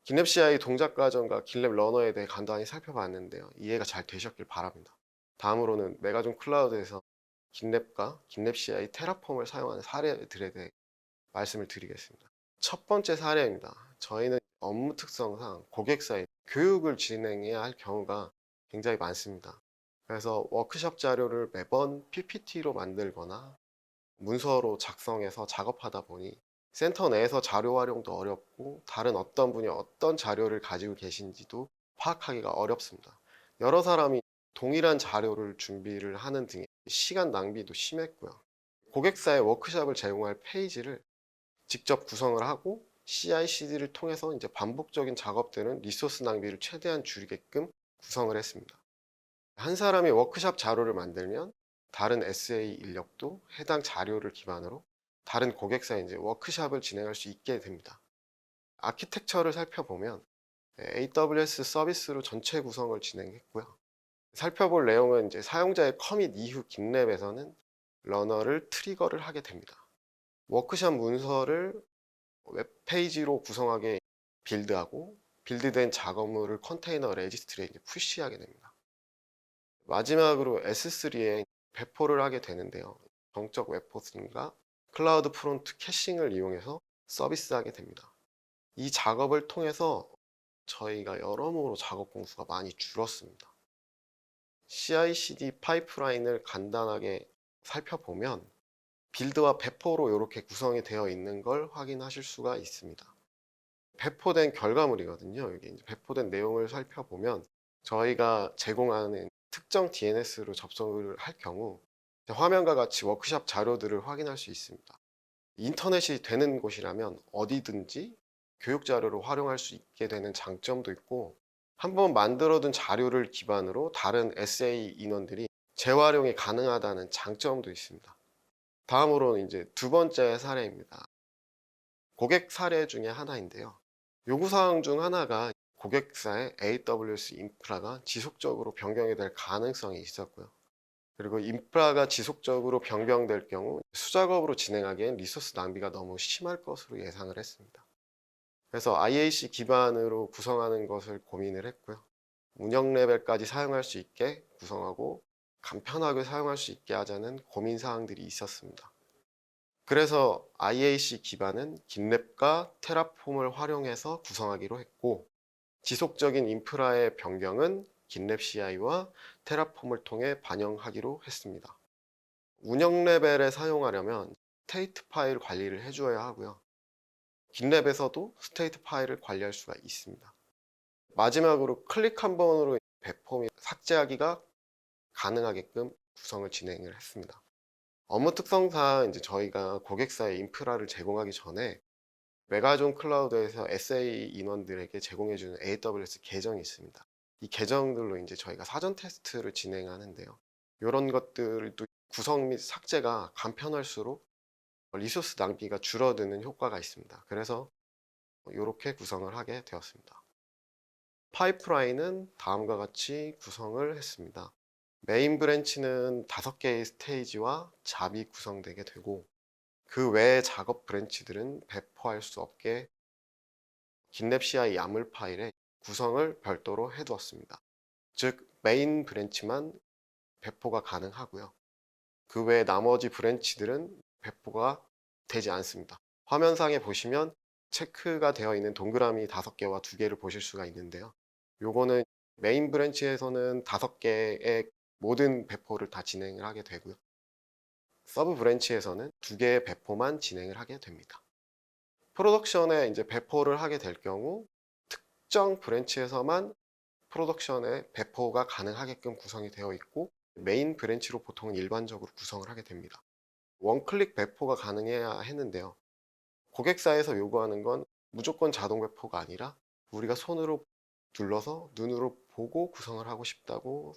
깃랩 CI 동작 과정과 깃랩 러너에 대해 간단히 살펴봤는데요. 이해가 잘 되셨길 바랍니다. 다음으로는 메가존 클라우드에서 깃랩과 깃랩 CI 테라폼을 사용하는 사례들에 대해 말씀을 드리겠습니다. 첫 번째 사례입니다. 저희는 업무 특성상 고객사에 교육을 진행해야 할 경우가 굉장히 많습니다. 그래서 워크숍 자료를 매번 PPT로 만들거나 문서로 작성해서 작업하다 보니 센터 내에서 자료 활용도 어렵고 다른 어떤 분이 어떤 자료를 가지고 계신지도 파악하기가 어렵습니다. 여러 사람이 동일한 자료를 준비를 하는 등의 시간 낭비도 심했고요. 고객사에 워크숍을 제공할 페이지를 직접 구성을 하고 CI/CD를 통해서 이제 반복적인 작업들은 리소스 낭비를 최대한 줄이게끔 구성을 했습니다. 한 사람이 워크숍 자료를 만들면 다른 SA 인력도 해당 자료를 기반으로 다른 고객사에 이제 워크숍을 진행할 수 있게 됩니다. 아키텍처를 살펴보면 AWS 서비스로 전체 구성을 진행했고요. 살펴볼 내용은 이제 사용자의 커밋 이후 깃랩에서는 러너를 트리거를 하게 됩니다. 워크숍 문서를 웹페이지로 구성하게 빌드하고 빌드된 작업물을 컨테이너 레지스트리에 이제 푸시하게 됩니다. 마지막으로 S3에 배포를 하게 되는데요. 정적 웹호스팅과 클라우드 프론트 캐싱을 이용해서 서비스하게 됩니다. 이 작업을 통해서 저희가 여러모로 작업 공수가 많이 줄었습니다. CI/CD 파이프라인을 간단하게 살펴보면 빌드와 배포로 이렇게 구성이 되어 있는 걸 확인하실 수가 있습니다. 배포된 결과물이거든요. 여기 이제 배포된 내용을 살펴보면 저희가 제공하는 특정 DNS로 접속을 할 경우 화면과 같이 워크숍 자료들을 확인할 수 있습니다. 인터넷이 되는 곳이라면 어디든지 교육 자료로 활용할 수 있게 되는 장점도 있고 한번 만들어둔 자료를 기반으로 다른 SA 인원들이 재활용이 가능하다는 장점도 있습니다. 다음으로는 이제 두 번째 사례입니다. 고객 사례 중에 하나인데요. 요구사항 중 하나가 고객사의 AWS 인프라가 지속적으로 변경이 될 가능성이 있었고요. 그리고 인프라가 지속적으로 변경될 경우 수작업으로 진행하기엔 리소스 낭비가 너무 심할 것으로 예상을 했습니다. 그래서 IAC 기반으로 구성하는 것을 고민을 했고요. 운영 레벨까지 사용할 수 있게 구성하고 간편하게 사용할 수 있게 하자는 고민 사항들이 있었습니다. 그래서 IAC 기반은 긴랩과 테라폼을 활용해서 구성하기로 했고, 지속적인 인프라의 변경은 긴랩 CI와 테라폼을 통해 반영하기로 했습니다. 운영 레벨에 사용하려면 스테이트 파일 관리를 해줘야 하고요. 긴랩에서도 스테이트 파일을 관리할 수가 있습니다. 마지막으로 클릭 한 번으로 배폼이 삭제하기가 가능하게끔 구성을 진행을 했습니다. 업무 특성상 이제 저희가 고객사에 인프라를 제공하기 전에 메가존 클라우드에서 SA 인원들에게 제공해주는 AWS 계정이 있습니다. 이 계정들로 이제 저희가 사전 테스트를 진행하는데요. 이런 것들도 구성 및 삭제가 간편할수록 리소스 낭비가 줄어드는 효과가 있습니다. 그래서 이렇게 구성을 하게 되었습니다. 파이프라인은 다음과 같이 구성을 했습니다. 메인 브랜치는 5개의 스테이지와 잡이 구성되게 되고, 그 외의 작업 브랜치들은 배포할 수 없게 긴랩 CI 야물 파일에 구성을 별도로 해두었습니다. 즉 메인 브랜치만 배포가 가능하고요. 그 외 나머지 브랜치들은 배포가 되지 않습니다. 화면상에 보시면 체크가 되어 있는 동그라미 5개와 2개를 보실 수가 있는데요. 요거는 메인 브랜치에서는 5개의 모든 배포를 다 진행을 하게 되고요. 서브 브랜치에서는 2개의 배포만 진행을 하게 됩니다. 프로덕션에 이제 배포를 하게 될 경우 특정 브랜치에서만 프로덕션에 배포가 가능하게끔 구성이 되어 있고, 메인 브랜치로 보통은 일반적으로 구성을 하게 됩니다. 원클릭 배포가 가능해야 했는데요. 고객사에서 요구하는 건 무조건 자동 배포가 아니라 우리가 손으로 눌러서 눈으로 보고 구성을 하고 싶다고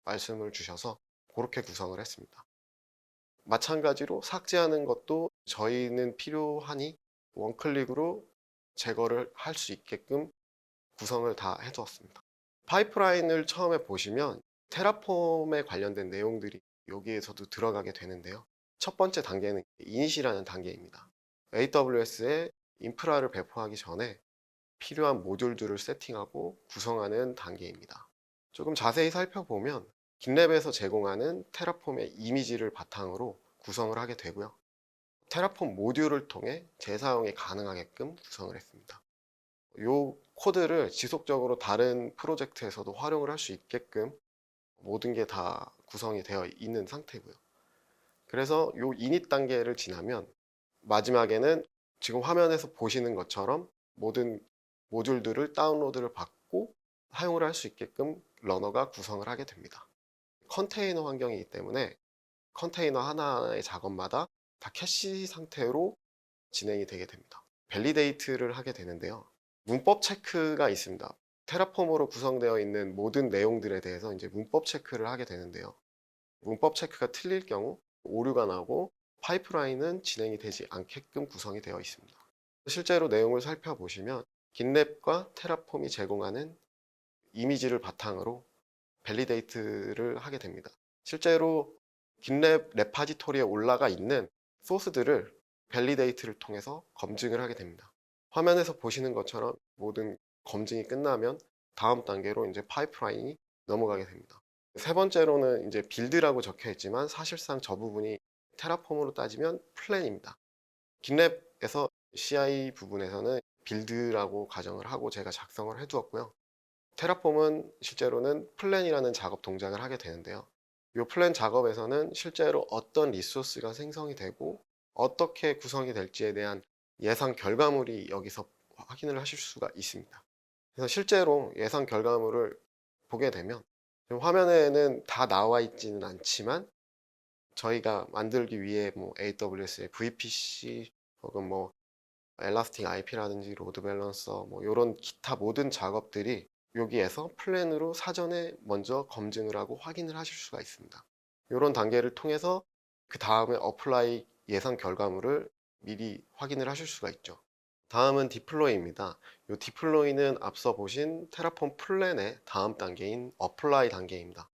말씀을 주셔서 그렇게 구성을 했습니다. 마찬가지로 삭제하는 것도 저희는 필요하니 원클릭으로 제거를 할 수 있게끔 구성을 다 해두었습니다. 파이프라인을 처음에 보시면 테라폼에 관련된 내용들이 여기에서도 들어가게 되는데요. 첫 번째 단계는 이닛이라는 단계입니다. AWS에 인프라를 배포하기 전에 필요한 모듈들을 세팅하고 구성하는 단계입니다. 조금 자세히 살펴보면 긴랩에서 제공하는 테라폼의 이미지를 바탕으로 구성을 하게 되고요. 테라폼 모듈을 통해 재사용이 가능하게끔 구성을 했습니다. 이 코드를 지속적으로 다른 프로젝트에서도 활용을 할 수 있게끔 모든 게 다 구성이 되어 있는 상태고요. 그래서 이 이닛 단계를 지나면 마지막에는 지금 화면에서 보시는 것처럼 모든 모듈들을 다운로드를 받고 사용을 할 수 있게끔 러너가 구성을 하게 됩니다. 컨테이너 환경이기 때문에 컨테이너 하나하나의 작업마다 다 캐시 상태로 진행이 되게 됩니다. 밸리데이트를 하게 되는데요. 문법 체크가 있습니다. 테라폼으로 구성되어 있는 모든 내용들에 대해서 이제 문법 체크를 하게 되는데요. 문법 체크가 틀릴 경우 오류가 나고 파이프라인은 진행이 되지 않게끔 구성이 되어 있습니다. 실제로 내용을 살펴보시면 긴랩과 테라폼이 제공하는 이미지를 바탕으로 밸리데이트를 하게 됩니다. 실제로 긴랩 레파지토리에 올라가 있는 소스들을 밸리데이트를 통해서 검증을 하게 됩니다. 화면에서 보시는 것처럼 모든 검증이 끝나면 다음 단계로 이제 파이프라인이 넘어가게 됩니다. 세 번째로는 이제 빌드라고 적혀 있지만 사실상 저 부분이 테라폼으로 따지면 플랜입니다. 긴랩에서 CI 부분에서는 빌드라고 가정을 하고 제가 작성을 해두었고요. 테라폼은 실제로는 플랜이라는 작업 동작을 하게 되는데요. 이 플랜 작업에서는 실제로 어떤 리소스가 생성이 되고 어떻게 구성이 될지에 대한 예상 결과물이 여기서 확인을 하실 수가 있습니다. 그래서 실제로 예상 결과물을 보게 되면 화면에는 다 나와 있지는 않지만 저희가 만들기 위해 뭐 AWS의 VPC 혹은 뭐 엘라스틱 IP라든지 로드 밸런서 뭐 이런 기타 모든 작업들이 여기에서 플랜으로 사전에 먼저 검증을 하고 확인을 하실 수가 있습니다. 이런 단계를 통해서 그 다음에 어플라이 예상 결과물을 미리 확인을 하실 수가 있죠. 다음은 디플로이입니다. 이 디플로이는 앞서 보신 테라폼 플랜의 다음 단계인 어플라이 단계입니다.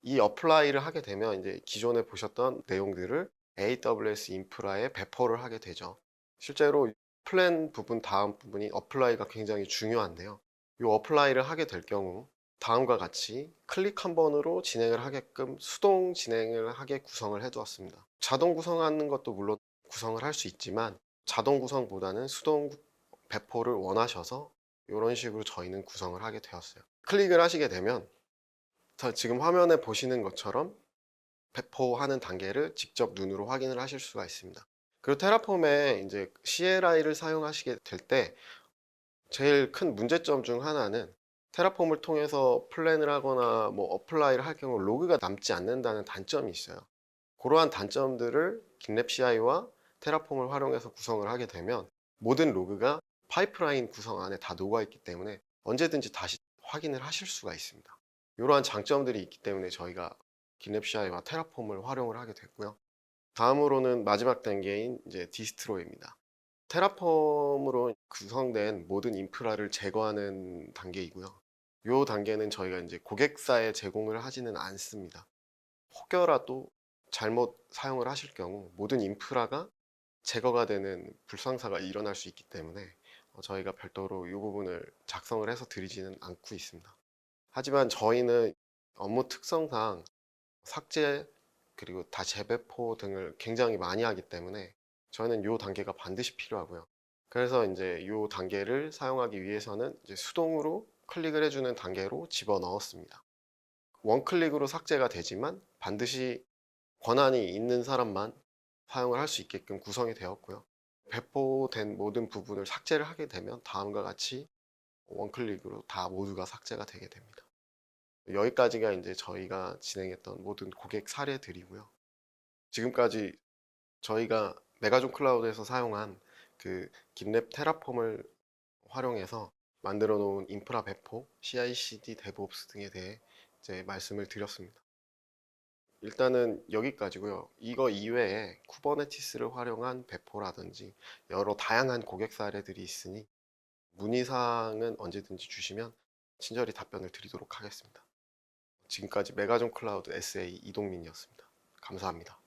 이 어플라이를 하게 되면 이제 기존에 보셨던 내용들을 AWS 인프라에 배포를 하게 되죠. 실제로 플랜 부분 다음 부분이 어플라이가 굉장히 중요한데요. 이 어플라이를 하게 될 경우 다음과 같이 클릭 한 번으로 진행을 하게끔 수동 진행을 하게 구성을 해 두었습니다. 자동 구성하는 것도 물론 구성을 할 수 있지만 자동 구성보다는 수동 배포를 원하셔서 이런 식으로 저희는 구성을 하게 되었어요. 클릭을 하시게 되면 지금 화면에 보시는 것처럼 배포하는 단계를 직접 눈으로 확인을 하실 수가 있습니다. 그리고 테라폼에 이제 CLI를 사용하시게 될 때 제일 큰 문제점 중 하나는 테라폼을 통해서 플랜을 하거나 뭐 어플라이를 할 경우 로그가 남지 않는다는 단점이 있어요. 그러한 단점들을 깃랩 CI와 테라폼을 활용해서 구성을 하게 되면 모든 로그가 파이프라인 구성 안에 다 녹아 있기 때문에 언제든지 다시 확인을 하실 수가 있습니다. 이러한 장점들이 있기 때문에 저희가 깃랩 CI와 테라폼을 활용을 하게 됐고요. 다음으로는 마지막 단계인 이제 디스트로이입니다. 테라폼으로 구성된 모든 인프라를 제거하는 단계이고요. 이 단계는 저희가 이제 고객사에 제공을 하지는 않습니다. 혹여라도 잘못 사용을 하실 경우 모든 인프라가 제거가 되는 불상사가 일어날 수 있기 때문에 저희가 별도로 이 부분을 작성을 해서 드리지는 않고 있습니다. 하지만 저희는 업무 특성상 삭제 그리고 다 재배포 등을 굉장히 많이 하기 때문에 저희는 이 단계가 반드시 필요하고요. 그래서 이제 이 단계를 사용하기 위해서는 이제 수동으로 클릭을 해주는 단계로 집어 넣었습니다. 원클릭으로 삭제가 되지만 반드시 권한이 있는 사람만 사용을 할 수 있게끔 구성이 되었고요. 배포된 모든 부분을 삭제를 하게 되면 다음과 같이 원클릭으로 다 모두가 삭제가 되게 됩니다. 여기까지가 이제 저희가 진행했던 모든 고객 사례들이고요. 지금까지 저희가 메가존 클라우드에서 사용한 그 깃랩 테라폼을 활용해서 만들어 놓은 인프라 배포, CI/CD, 데브옵스 등에 대해 이제 말씀을 드렸습니다. 일단은 여기까지고요. 이거 이외에 쿠버네티스를 활용한 배포라든지 여러 다양한 고객 사례들이 있으니 문의사항은 언제든지 주시면 친절히 답변을 드리도록 하겠습니다. 지금까지 메가존 클라우드 SA 이동민이었습니다. 감사합니다.